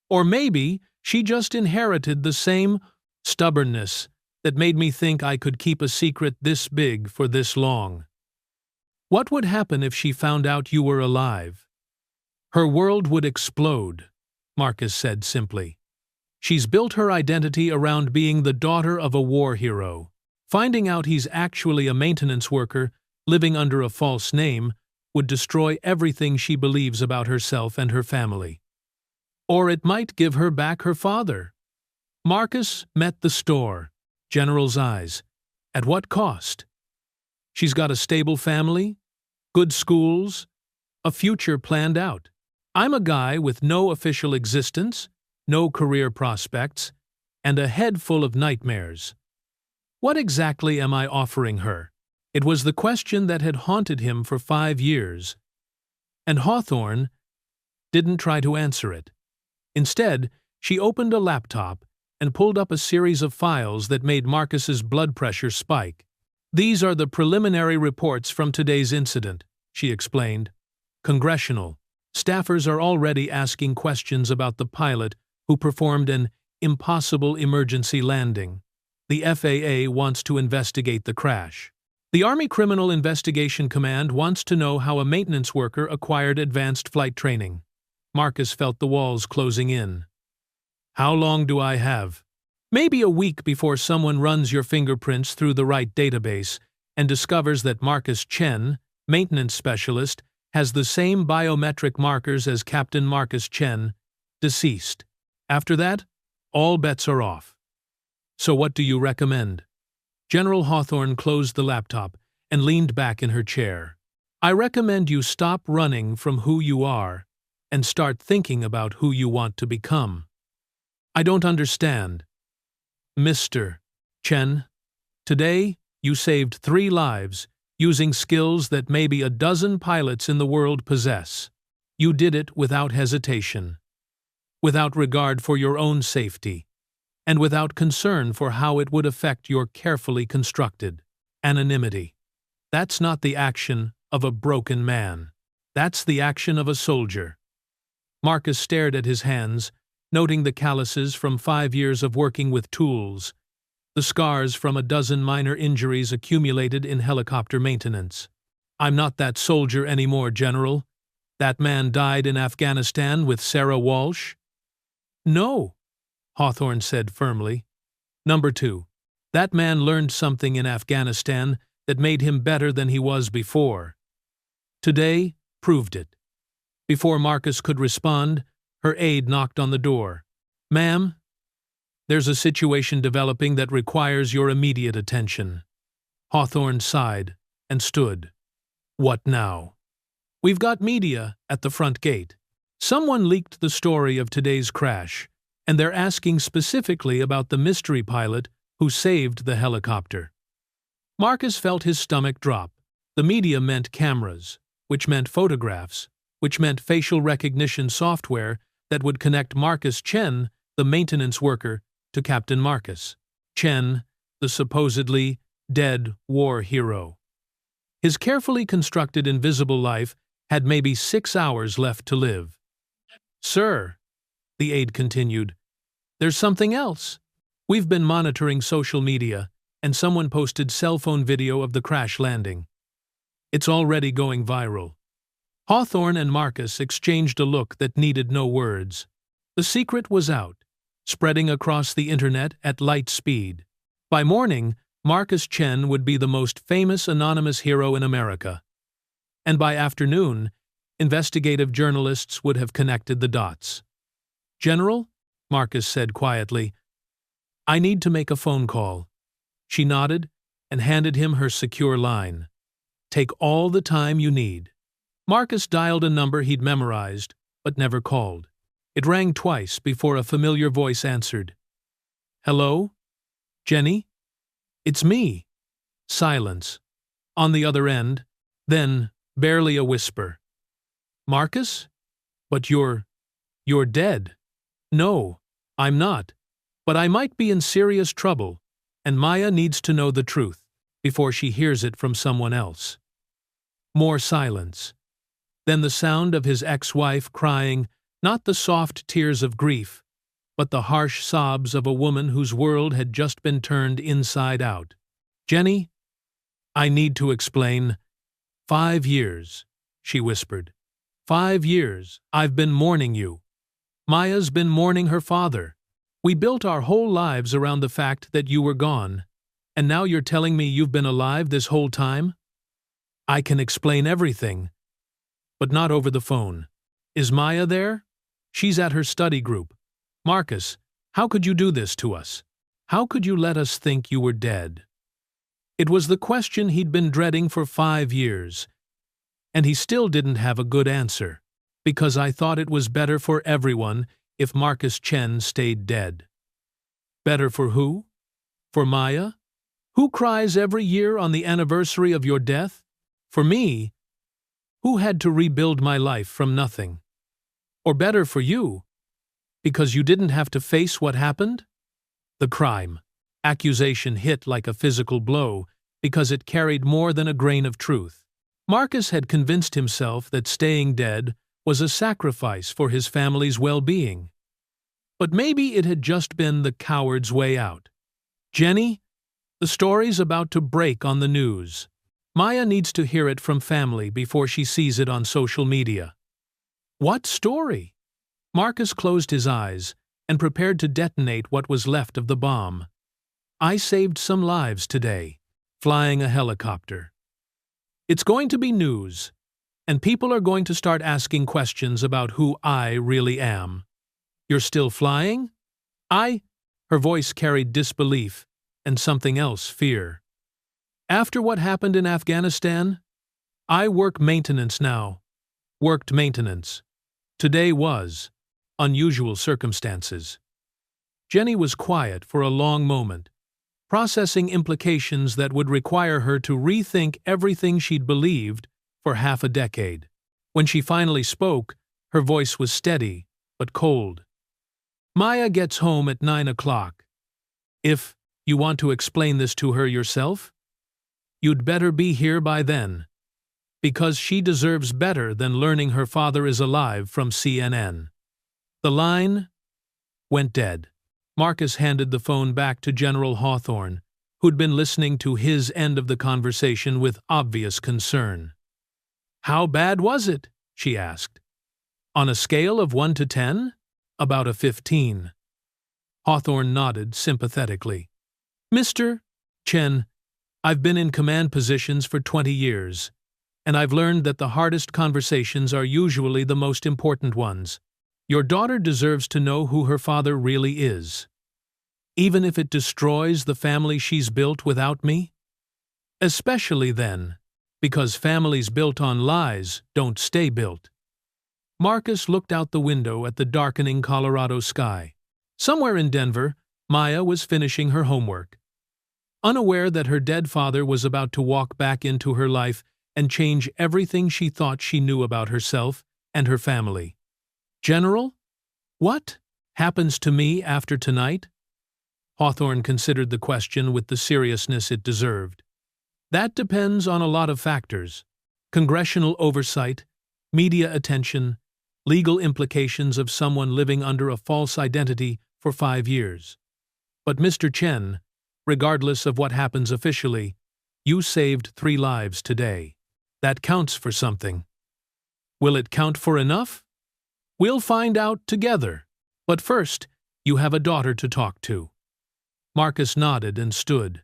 Or maybe she just inherited the same stubbornness that made me think I could keep a secret this big for this long. What would happen if she found out you were alive? Her world would explode. Marcus said simply. She's built her identity around being the daughter of a war hero. Finding out he's actually a maintenance worker, living under a false name, would destroy everything she believes about herself and her family. Or it might give her back her father. Marcus met the store, General's eyes. At what cost? She's got a stable family, good schools, a future planned out. I'm a guy with no official existence, no career prospects, and a head full of nightmares. What exactly am I offering her? It was the question that had haunted him for 5 years. And Hawthorne didn't try to answer it. Instead, she opened a laptop and pulled up a series of files that made Marcus's blood pressure spike. These are the preliminary reports from today's incident, she explained. Congressional. Staffers are already asking questions about the pilot who performed an impossible emergency landing. The FAA wants to investigate the crash. The Army Criminal Investigation Command wants to know how a maintenance worker acquired advanced flight training. Marcus felt the walls closing in. How long do I have? Maybe a week before someone runs your fingerprints through the right database and discovers that Marcus Chen, maintenance specialist, has the same biometric markers as Captain Marcus Chen, deceased. After that, all bets are off. So what do you recommend? General Hawthorne closed the laptop and leaned back in her chair. I recommend you stop running from who you are and start thinking about who you want to become. I don't understand. Mr. Chen, today you saved 3 lives using skills that maybe a dozen pilots in the world possess. You did it without hesitation, without regard for your own safety, and without concern for how it would affect your carefully constructed anonymity. That's not the action of a broken man. That's the action of a soldier. Marcus stared at his hands, noting the calluses from 5 years of working with tools, the scars from a dozen minor injuries accumulated in helicopter maintenance. I'm not that soldier anymore, General. That man died in Afghanistan with Sarah Walsh? No, Hawthorne said firmly. Number 2, that man learned something in Afghanistan that made him better than he was before. Today proved it. Before Marcus could respond, her aide knocked on the door. Ma'am, there's a situation developing that requires your immediate attention. Hawthorne sighed and stood. What now? We've got media at the front gate. Someone leaked the story of today's crash, and they're asking specifically about the mystery pilot who saved the helicopter. Marcus felt his stomach drop. The media meant cameras, which meant photographs, which meant facial recognition software that would connect Marcus Chen, the maintenance worker, to Captain Marcus Chen, the supposedly dead war hero. His carefully constructed invisible life had maybe 6 hours left to live. Sir, the aide continued, there's something else. We've been monitoring social media, and someone posted cell phone video of the crash landing. It's already going viral. Hawthorne and Marcus exchanged a look that needed no words. The secret was out, spreading across the internet at light speed. By morning, Marcus Chen would be the most famous anonymous hero in America. And by afternoon, investigative journalists would have connected the dots. General, Marcus said quietly, I need to make a phone call. She nodded and handed him her secure line. Take all the time you need. Marcus dialed a number he'd memorized, but never called. It rang twice before a familiar voice answered. Hello? Jenny? It's me. Silence. On the other end, then barely a whisper. Marcus? But you're dead. No, I'm not. But I might be in serious trouble, and Maya needs to know the truth before she hears it from someone else. More silence. Then the sound of his ex-wife crying, not the soft tears of grief, but the harsh sobs of a woman whose world had just been turned inside out. Jenny, I need to explain. 5 years, she whispered. 5 years, I've been mourning you. Maya's been mourning her father. We built our whole lives around the fact that you were gone, and now you're telling me you've been alive this whole time? I can explain everything, but not over the phone. Is Maya there? She's at her study group. Marcus, how could you do this to us? How could you let us think you were dead? It was the question he'd been dreading for 5 years, and he still didn't have a good answer, because I thought it was better for everyone if Marcus Chen stayed dead. Better for who? For Maya? Who cries every year on the anniversary of your death? For me, who had to rebuild my life from nothing? Or better for you, because you didn't have to face what happened? The crime. Accusation hit like a physical blow because it carried more than a grain of truth. Marcus had convinced himself that staying dead was a sacrifice for his family's well-being. But maybe it had just been the coward's way out. Jenny, the story's about to break on the news. Maya needs to hear it from family before she sees it on social media. What story? Marcus closed his eyes and prepared to detonate what was left of the bomb. I saved some lives today, flying a helicopter. It's going to be news, and people are going to start asking questions about who I really am. You're still flying? Her voice carried disbelief and something else, fear. After what happened in Afghanistan? I work maintenance now. Worked maintenance. Today was unusual circumstances. Jenny was quiet for a long moment, processing implications that would require her to rethink everything she'd believed for half a decade. When she finally spoke, her voice was steady but cold. Maya gets home at 9 o'clock. If you want to explain this to her yourself, you'd better be here by then, because she deserves better than learning her father is alive from CNN. The line went dead. Marcus handed the phone back to General Hawthorne, who'd been listening to his end of the conversation with obvious concern. How bad was it? She asked. On a scale of 1 to 10? About a 15. Hawthorne nodded sympathetically. Mr. Chen, I've been in command positions for 20 years, and I've learned that the hardest conversations are usually the most important ones. Your daughter deserves to know who her father really is, even if it destroys the family she's built without me. Especially then, because families built on lies don't stay built. Marcus looked out the window at the darkening Colorado sky. Somewhere in Denver, Maya was finishing her homework. Unaware that her dead father was about to walk back into her life and change everything she thought she knew about herself and her family. General, what happens to me after tonight? Hawthorne considered the question with the seriousness it deserved. That depends on a lot of factors: congressional oversight, media attention, legal implications of someone living under a false identity for 5 years. But Mr. Chen, regardless of what happens officially, you saved 3 lives today. That counts for something. Will it count for enough? We'll find out together. But first, you have a daughter to talk to. Marcus nodded and stood,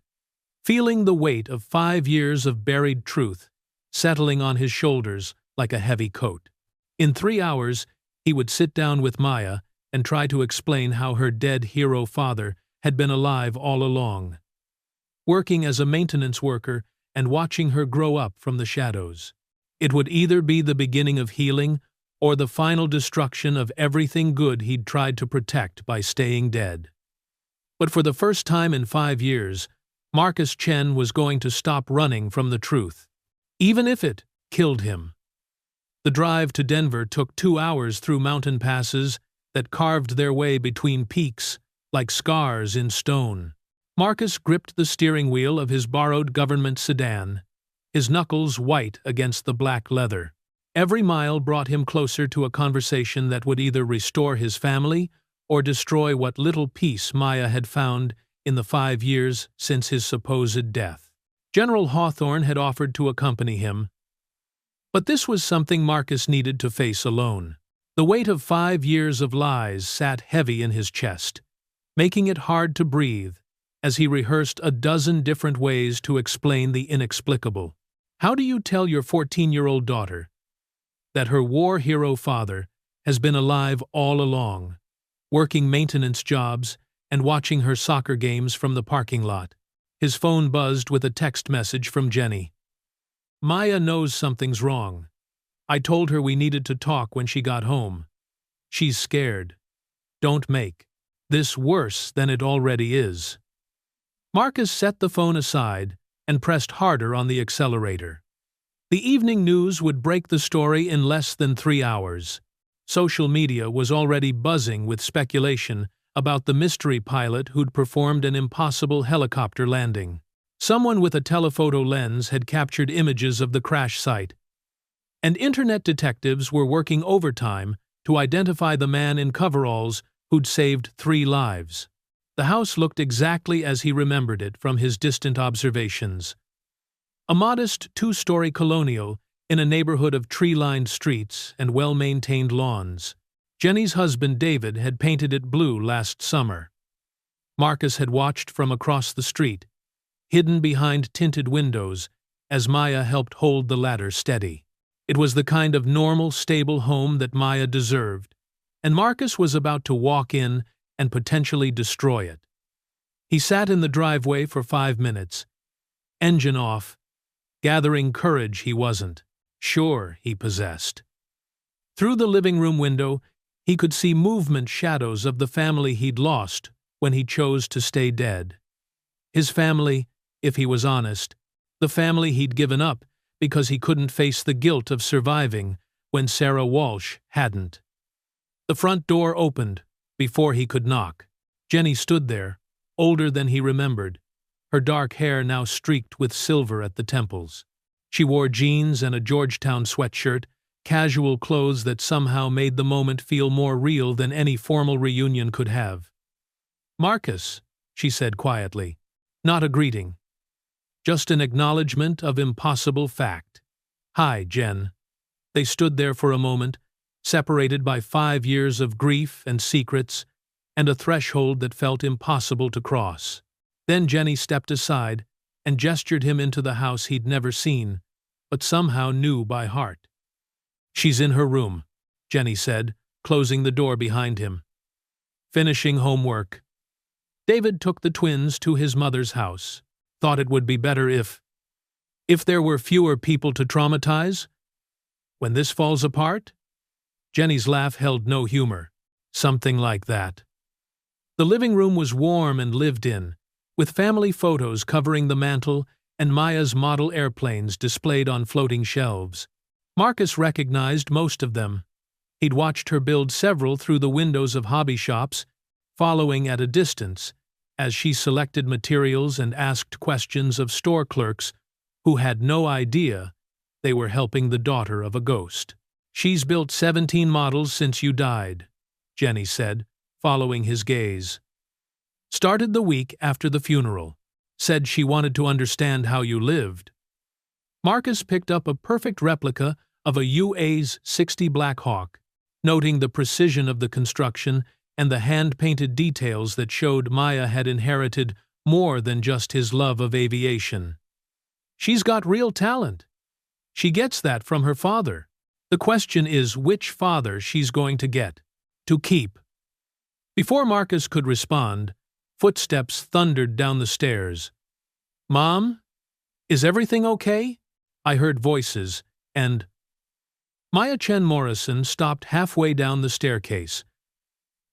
feeling the weight of 5 years of buried truth settling on his shoulders like a heavy coat. In 3 hours, he would sit down with Maya and try to explain how her dead hero father had been alive all along, working as a maintenance worker and watching her grow up from the shadows. It would either be the beginning of healing or the final destruction of everything good he'd tried to protect by staying dead. But for the first time in 5 years, Marcus Chen was going to stop running from the truth, even if it killed him. The drive to Denver took 2 hours through mountain passes that carved their way between peaks like scars in stone. Marcus gripped the steering wheel of his borrowed government sedan, his knuckles white against the black leather. Every mile brought him closer to a conversation that would either restore his family or destroy what little peace Maya had found in the 5 years since his supposed death. General Hawthorne had offered to accompany him, but this was something Marcus needed to face alone. The weight of 5 years of lies sat heavy in his chest, making it hard to breathe as he rehearsed a dozen different ways to explain the inexplicable. How do you tell your 14-year-old daughter that her war hero father has been alive all along, working maintenance jobs and watching her soccer games from the parking lot? His phone buzzed with a text message from Jenny. Maya knows something's wrong. I told her we needed to talk when she got home. She's scared. Don't make this worse than it already is. Marcus set the phone aside and pressed harder on the accelerator. The evening news would break the story in less than 3 hours. Social media was already buzzing with speculation about the mystery pilot who'd performed an impossible helicopter landing. Someone with a telephoto lens had captured images of the crash site, and internet detectives were working overtime to identify the man in coveralls who'd saved 3 lives. The house looked exactly as he remembered it from his distant observations. A modest 2-story colonial in a neighborhood of tree-lined streets and well-maintained lawns. Jenny's husband David had painted it blue last summer. Marcus had watched from across the street, hidden behind tinted windows, as Maya helped hold the ladder steady. It was the kind of normal, stable home that Maya deserved, and Marcus was about to walk in and potentially destroy it. He sat in the driveway for 5 minutes, engine off, gathering courage he wasn't sure he possessed. Through the living room window, he could see movement shadows of the family he'd lost when he chose to stay dead. His family, if he was honest, the family he'd given up because he couldn't face the guilt of surviving when Sarah Walsh hadn't. The front door opened before he could knock. Jenny stood there, older than he remembered, her dark hair now streaked with silver at the temples. She wore jeans and a Georgetown sweatshirt, casual clothes that somehow made the moment feel more real than any formal reunion could have. "Marcus," she said quietly, not a greeting, just an acknowledgement of impossible fact. "Hi, Jen." They stood there for a moment, separated by 5 years of grief and secrets, and a threshold that felt impossible to cross. Then Jenny stepped aside and gestured him into the house he'd never seen, but somehow knew by heart. "She's in her room," Jenny said, closing the door behind him. "Finishing homework." David took the twins to his mother's house. Thought it would be better if there were fewer people to traumatize? When this falls apart? Jenny's laugh held no humor. Something like that. The living room was warm and lived in, with family photos covering the mantel and Maya's model airplanes displayed on floating shelves. Marcus recognized most of them. He'd watched her build several through the windows of hobby shops, following at a distance as she selected materials and asked questions of store clerks who had no idea they were helping the daughter of a ghost. "She's built 17 models since you died," Jenny said, following his gaze. "Started the week after the funeral. Said she wanted to understand how you lived." Marcus picked up a perfect replica of a UA-60 Black Hawk, noting the precision of the construction and the hand-painted details that showed Maya had inherited more than just his love of aviation. "She's got real talent. She gets that from her father. The question is which father she's going to get, to keep." Before Marcus could respond, footsteps thundered down the stairs. "Mom? Is everything okay?" I heard voices, and Maya Chen Morrison stopped halfway down the staircase,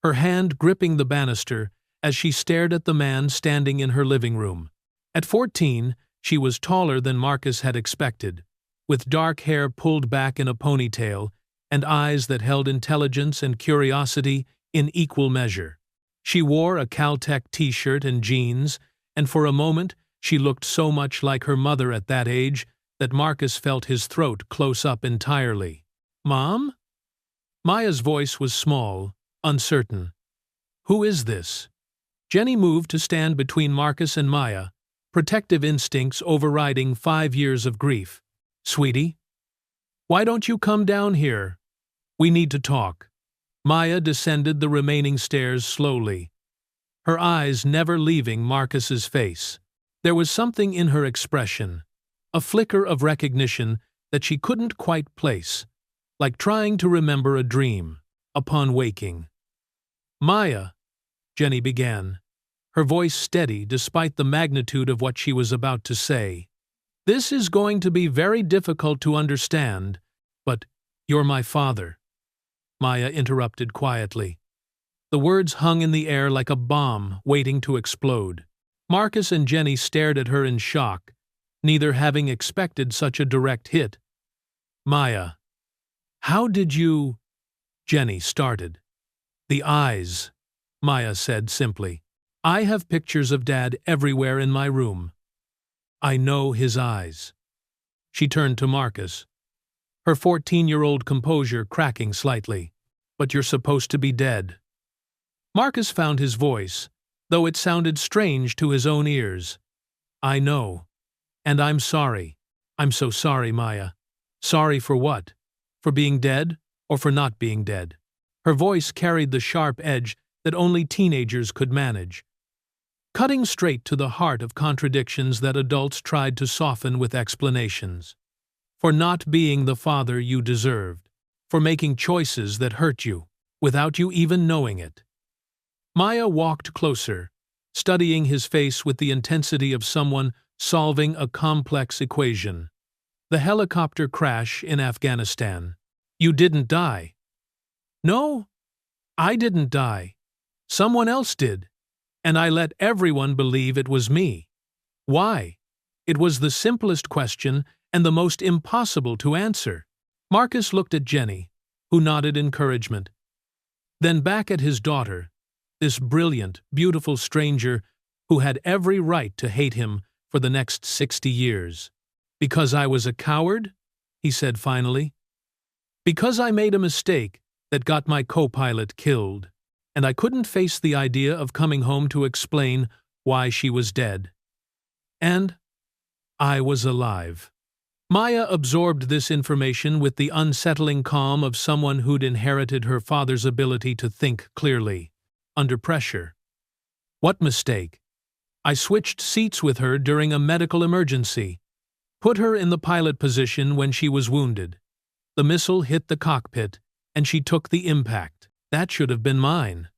her hand gripping the banister as she stared at the man standing in her living room. At 14, she was taller than Marcus had expected, with dark hair pulled back in a ponytail and eyes that held intelligence and curiosity in equal measure. She wore a Caltech t-shirt and jeans, and for a moment she looked so much like her mother at that age that Marcus felt his throat close up entirely. "Mom?" Maya's voice was small, uncertain. "Who is this?" Jenny moved to stand between Marcus and Maya, protective instincts overriding 5 years of grief. "Sweetie, why don't you come down here? We need to talk." Maya descended the remaining stairs slowly, her eyes never leaving Marcus's face. There was something in her expression, a flicker of recognition that she couldn't quite place, like trying to remember a dream, upon waking. "Maya," Jenny began, her voice steady despite the magnitude of what she was about to say. "This is going to be very difficult to understand, but you're my father," Maya interrupted quietly. The words hung in the air like a bomb waiting to explode. Marcus and Jenny stared at her in shock, neither having expected such a direct hit. "Maya, how did you—" Jenny started. "The eyes," Maya said simply. "I have pictures of Dad everywhere in my room. I know his eyes." She turned to Marcus, her 14-year-old composure cracking slightly. "But you're supposed to be dead." Marcus found his voice, though it sounded strange to his own ears. "I know. And I'm sorry. I'm so sorry, Maya." "Sorry for what? For being dead, or for not being dead?" Her voice carried the sharp edge that only teenagers could manage, cutting straight to the heart of contradictions that adults tried to soften with explanations. "For not being the father you deserved. For making choices that hurt you, without you even knowing it." Maya walked closer, studying his face with the intensity of someone solving a complex equation. "The helicopter crash in Afghanistan. You didn't die." "No, I didn't die. Someone else did. And I let everyone believe it was me. Why?" It was the simplest question and the most impossible to answer. Marcus looked at Jenny, who nodded encouragement. Then back at his daughter, this brilliant, beautiful stranger who had every right to hate him for the next 60 years. "Because I was a coward?" he said finally. "Because I made a mistake that got my co-pilot killed, and I couldn't face the idea of coming home to explain why she was dead. And I was alive." Maya absorbed this information with the unsettling calm of someone who'd inherited her father's ability to think clearly, under pressure. "What mistake?" "I switched seats with her during a medical emergency. Put her in the pilot position when she was wounded. The missile hit the cockpit, and she took the impact. That should have been mine."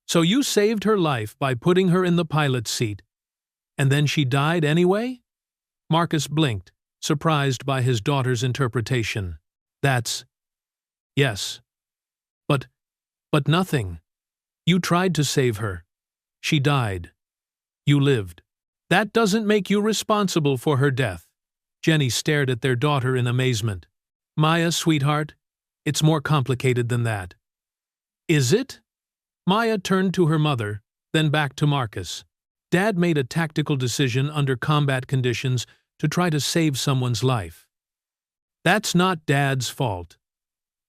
"So you saved her life by putting her in the pilot seat, and then she died anyway?" Marcus blinked, surprised by his daughter's interpretation. "That's—" "Yes. But nothing. You tried to save her. She died. You lived. That doesn't make you responsible for her death." Jenny stared at their daughter in amazement. "Maya, sweetheart, it's more complicated than that." "Is it?" Maya turned to her mother, then back to Marcus. "Dad made a tactical decision under combat conditions to try to save someone's life. That's not Dad's fault."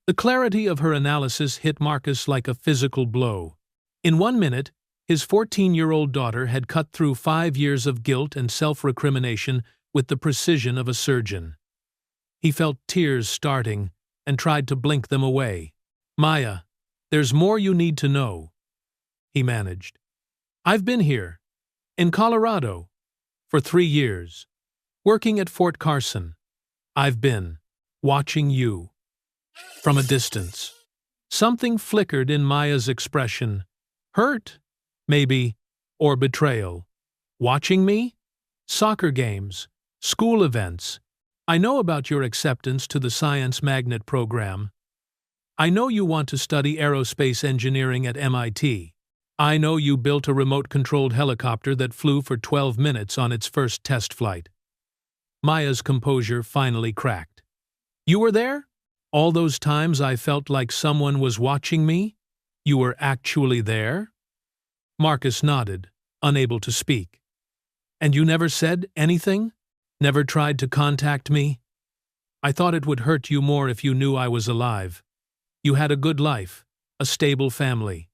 The clarity of her analysis hit Marcus like a physical blow. In 1 minute, his 14-year-old daughter had cut through 5 years of guilt and self-recrimination with the precision of a surgeon. He felt tears starting and tried to blink them away. "Maya, there's more you need to know," he managed. "I've been here, in Colorado, for 3 years, working at Fort Carson. I've been watching you from a distance." Something flickered in Maya's expression. Hurt, maybe, or betrayal. "Watching me? Soccer games, school events. I know about your acceptance to the Science Magnet program. I know you want to study aerospace engineering at MIT. I know you built a remote-controlled helicopter that flew for 12 minutes on its first test flight." Maya's composure finally cracked. "You were there? All those times I felt like someone was watching me? You were actually there?" Marcus nodded, unable to speak. "And you never said anything? Never tried to contact me? I thought it would hurt you more if you knew I was alive. You had a good life, a stable family.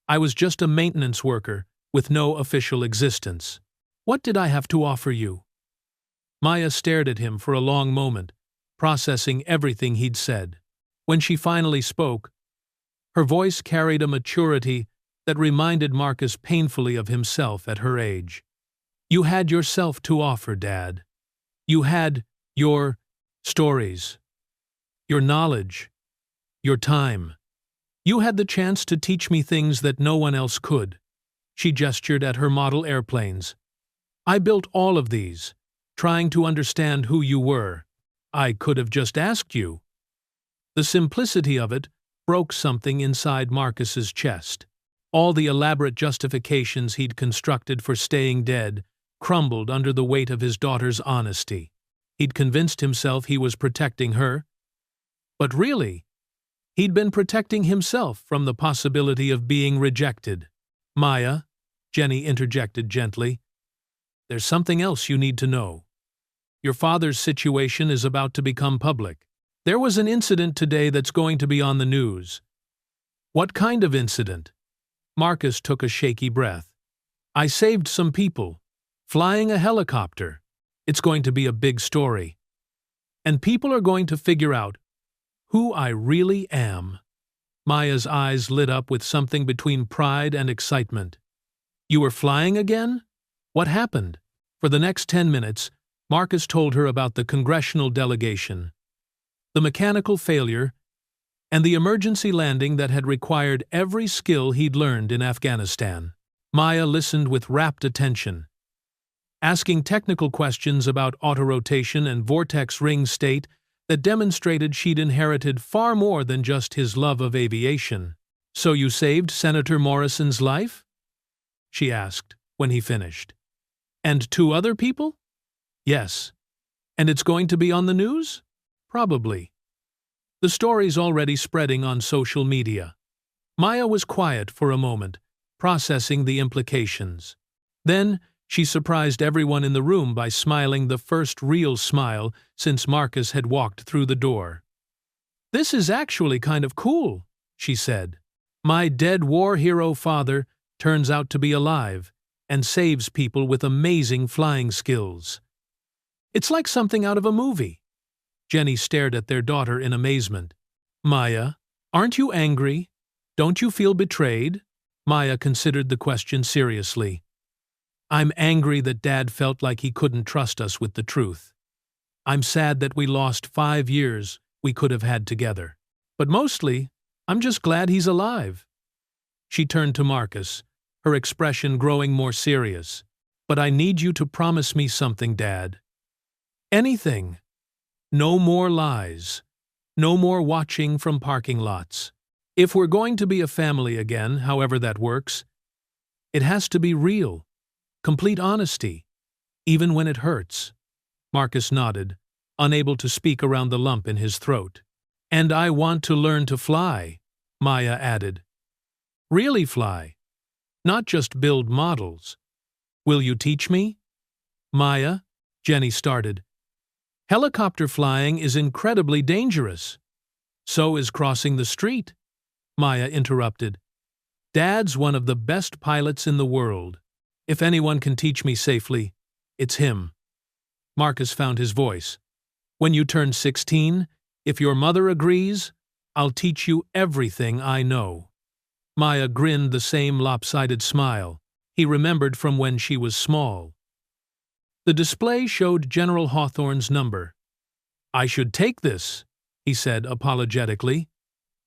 I was just a maintenance worker with no official existence. What did I have to offer you?" Maya stared at him for a long moment, processing everything he'd said. When she finally spoke, Her voice carried a maturity that reminded Marcus painfully of himself at her age. You had yourself to offer, Dad. You had your stories, your knowledge, your time. You had the chance to teach me things that no one else could. She gestured at her model airplanes. I built all of these, trying to understand who you were. I could have just asked you. The simplicity of it broke something inside Marcus's chest. All the elaborate justifications he'd constructed for staying dead crumbled under the weight of his daughter's honesty. He'd convinced himself he was protecting her. But really, he'd been protecting himself from the possibility of being rejected. Maya, Jenny interjected gently, there's something else you need to know. Your father's situation is about to become public. There was an incident today that's going to be on the news. What kind of incident? Marcus took a shaky breath. I saved some people, flying a helicopter. It's going to be a big story. And people are going to figure out who I really am. Maya's eyes lit up with something between pride and excitement. You were flying again? What happened? For the next 10 minutes, Marcus told her about the congressional delegation, the mechanical failure, and the emergency landing that had required every skill he'd learned in Afghanistan. Maya listened with rapt attention, asking technical questions about autorotation and vortex ring state that demonstrated she'd inherited far more than just his love of aviation. So you saved Senator Morrison's life? She asked when he finished. And 2 other people? Yes. And it's going to be on the news? Probably. The story's already spreading on social media. Maya was quiet for a moment, processing the implications. Then, she surprised everyone in the room by smiling the first real smile since Marcus had walked through the door. This is actually kind of cool, she said. My dead war hero father turns out to be alive and saves people with amazing flying skills. It's like something out of a movie. Jenny stared at their daughter in amazement. Maya, aren't you angry? Don't you feel betrayed? Maya considered the question seriously. I'm angry that Dad felt like he couldn't trust us with the truth. I'm sad that we lost 5 years we could have had together. But mostly, I'm just glad he's alive. She turned to Marcus, her expression growing more serious. But I need you to promise me something, Dad. Anything. No more lies. No more watching from parking lots. If we're going to be a family again, however that works, it has to be real. Complete honesty, even when it hurts. Marcus nodded, unable to speak around the lump in his throat. And I want to learn to fly, Maya added. Really fly, not just build models. Will you teach me? Maya, Jenny started. Helicopter flying is incredibly dangerous. So is crossing the street, Maya interrupted. Dad's one of the best pilots in the world. If anyone can teach me safely, it's him. Marcus found his voice. When you turn 16, if your mother agrees, I'll teach you everything I know. Maya grinned the same lopsided smile he remembered from when she was small. The display showed General Hawthorne's number. I should take this, he said apologetically.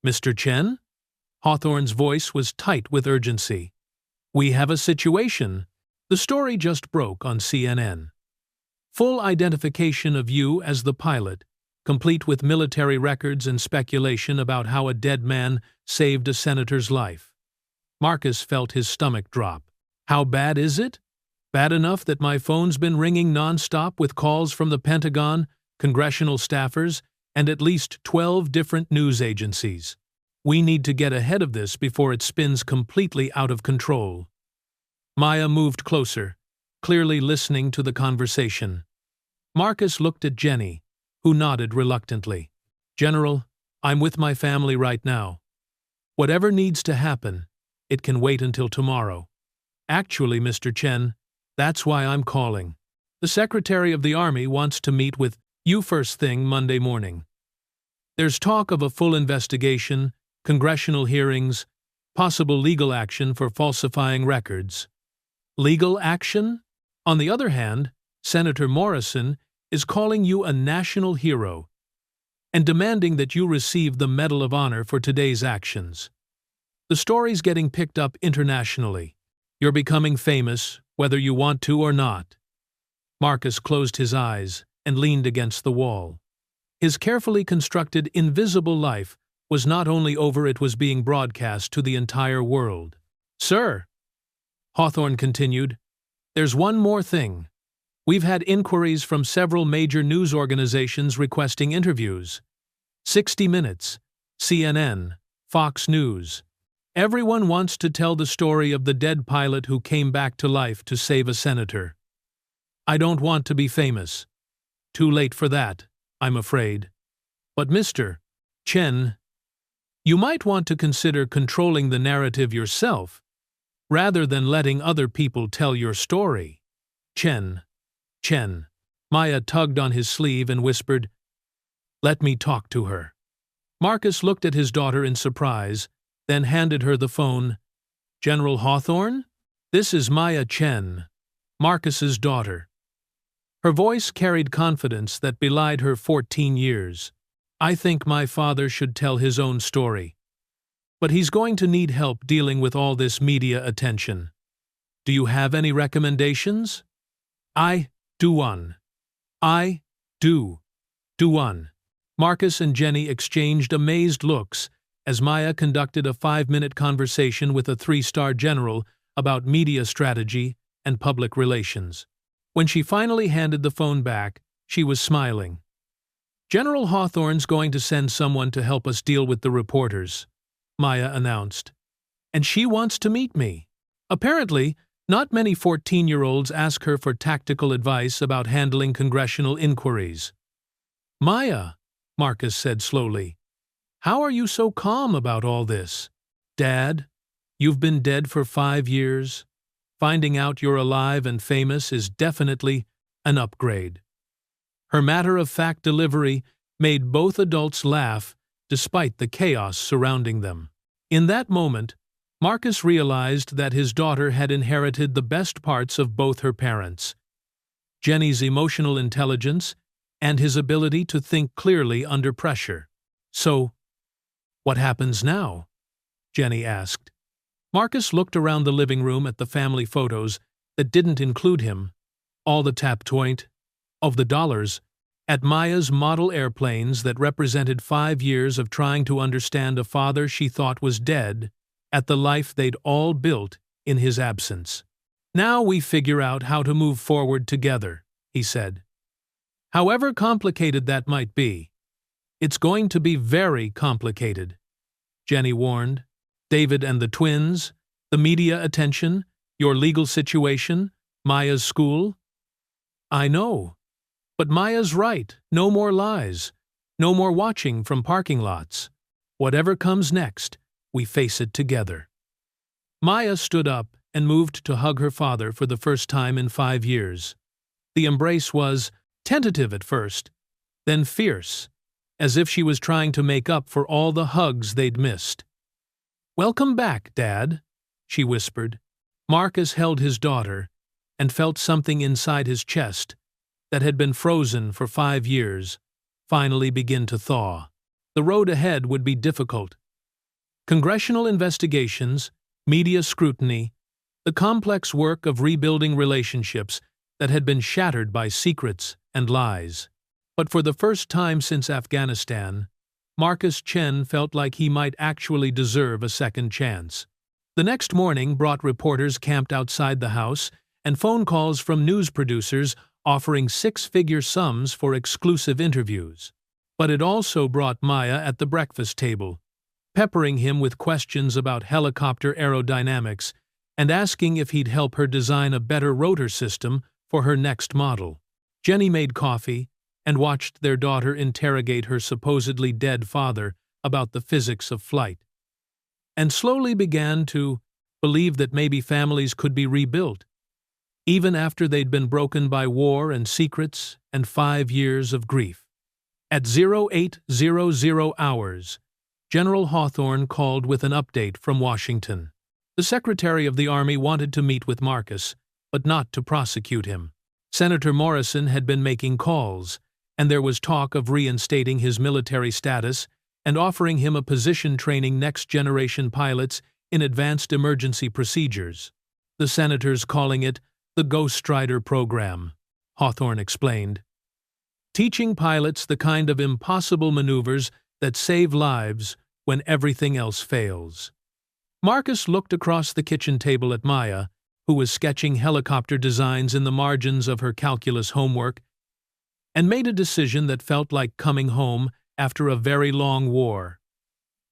Mr. Chen? Hawthorne's voice was tight with urgency. We have a situation. The story just broke on CNN. Full identification of you as the pilot, complete with military records and speculation about how a dead man saved a senator's life. Marcus felt his stomach drop. How bad is it? Bad enough that my phone's been ringing nonstop with calls from the Pentagon, congressional staffers, and at least 12 different news agencies. We need to get ahead of this before it spins completely out of control. Maya moved closer, clearly listening to the conversation. Marcus looked at Jenny, who nodded reluctantly. General, I'm with my family right now. Whatever needs to happen, it can wait until tomorrow. Actually, Mr. Chen, that's why I'm calling. The Secretary of the Army wants to meet with you first thing Monday morning. There's talk of a full investigation congressional hearings, possible legal action for falsifying records. Legal action? On the other hand, Senator Morrison is calling you a national hero and demanding that you receive the Medal of Honor for today's actions. The story's getting picked up internationally. You're becoming famous, whether you want to or not. Marcus closed his eyes and leaned against the wall. His carefully constructed invisible life was not only over, it was being broadcast to the entire world. Sir, Hawthorne continued, there's one more thing. We've had inquiries from several major news organizations requesting interviews. 60 Minutes, CNN, Fox News. Everyone wants to tell the story of the dead pilot who came back to life to save a senator. I don't want to be famous. Too late for that, I'm afraid. But Mr. Chen, you might want to consider controlling the narrative yourself, rather than letting other people tell your story. Chen. Maya tugged on his sleeve and whispered, "Let me talk to her." Marcus looked at his daughter in surprise, then handed her the phone. General Hawthorne? This is Maya Chen, Marcus's daughter. Her voice carried confidence that belied her 14 years. I think my father should tell his own story. But he's going to need help dealing with all this media attention. Do you have any recommendations? I do one. Marcus and Jenny exchanged amazed looks as Maya conducted a 5-minute conversation with a 3-star general about media strategy and public relations. When she finally handed the phone back, she was smiling. General Hawthorne's going to send someone to help us deal with the reporters, Maya announced. And she wants to meet me. Apparently, not many 14-year-olds ask her for tactical advice about handling congressional inquiries. Maya, Marcus said slowly, how are you so calm about all this? Dad, you've been dead for 5 years. Finding out you're alive and famous is definitely an upgrade. Her matter-of-fact delivery made both adults laugh despite the chaos surrounding them. In that moment, Marcus realized that his daughter had inherited the best parts of both her parents: Jenny's emotional intelligence and his ability to think clearly under pressure. So, what happens now? Jenny asked. Marcus looked around the living room at the family photos that didn't include him, all the tappoint of the dollars, at Maya's model airplanes that represented 5 years of trying to understand a father she thought was dead, at the life they'd all built in his absence. Now we figure out how to move forward together, he said. However complicated that might be. It's going to be very complicated, Jenny warned. David and the twins, the media attention, your legal situation, Maya's school. I know. But Maya's right. No more lies. No more watching from parking lots. Whatever comes next, we face it together. Maya stood up and moved to hug her father for the first time in 5 years. The embrace was tentative at first, then fierce, as if she was trying to make up for all the hugs they'd missed. Welcome back, Dad, she whispered. Marcus held his daughter and felt something inside his chest that had been frozen for 5 years finally begin to thaw. The road ahead would be difficult. Congressional investigations, media scrutiny, the complex work of rebuilding relationships that had been shattered by secrets and lies. But for the first time since Afghanistan, Marcus Chen felt like he might actually deserve a second chance. The next morning brought reporters camped outside the house and phone calls from news producers offering 6-figure sums for exclusive interviews. But it also brought Maya at the breakfast table, peppering him with questions about helicopter aerodynamics and asking if he'd help her design a better rotor system for her next model. Jenny made coffee and watched their daughter interrogate her supposedly dead father about the physics of flight, and slowly began to believe that maybe families could be rebuilt, even after they'd been broken by war and secrets and 5 years of grief. At 0800 hours, General Hawthorne called with an update from Washington. The Secretary of the Army wanted to meet with Marcus, but not to prosecute him. Senator Morrison had been making calls, and there was talk of reinstating his military status and offering him a position training next-generation pilots in advanced emergency procedures. The senators calling it the Ghost Rider program, Hawthorne explained. Teaching pilots the kind of impossible maneuvers that save lives when everything else fails. Marcus looked across the kitchen table at Maya, who was sketching helicopter designs in the margins of her calculus homework, and made a decision that felt like coming home after a very long war.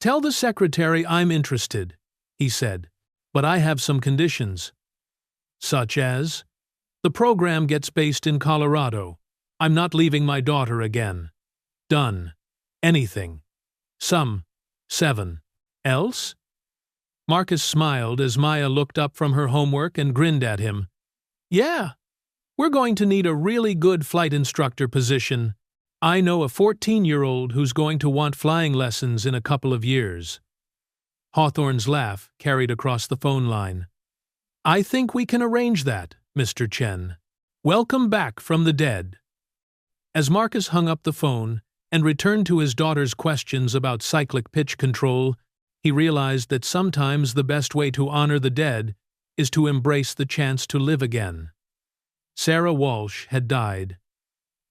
"Tell the secretary I'm interested," he said, "but I have some conditions." "Such as?" "The program gets based in Colorado. I'm not leaving my daughter again." "Done. Anything." "Some. 7. Else?" Marcus smiled as Maya looked up from her homework and grinned at him. "Yeah. We're going to need a really good flight instructor position. I know a 14-year-old who's going to want flying lessons in a couple of years." Hawthorne's laugh carried across the phone line. "I think we can arrange that, Mr. Chen. Welcome back from the dead." As Marcus hung up the phone and returned to his daughter's questions about cyclic pitch control, he realized that sometimes the best way to honor the dead is to embrace the chance to live again. Sarah Walsh had died.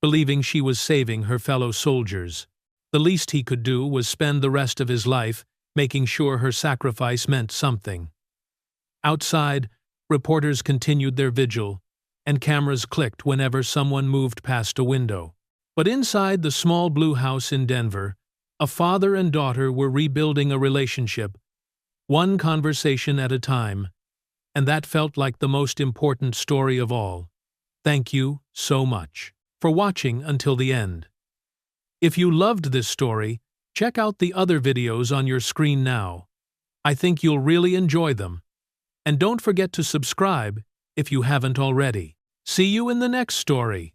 Believing she was saving her fellow soldiers, the least he could do was spend the rest of his life making sure her sacrifice meant something. Outside, reporters continued their vigil, and cameras clicked whenever someone moved past a window. But inside the small blue house in Denver, a father and daughter were rebuilding a relationship, one conversation at a time, and that felt like the most important story of all. Thank you so much for watching until the end. If you loved this story, check out the other videos on your screen now. I think you'll really enjoy them. And don't forget to subscribe if you haven't already. See you in the next story.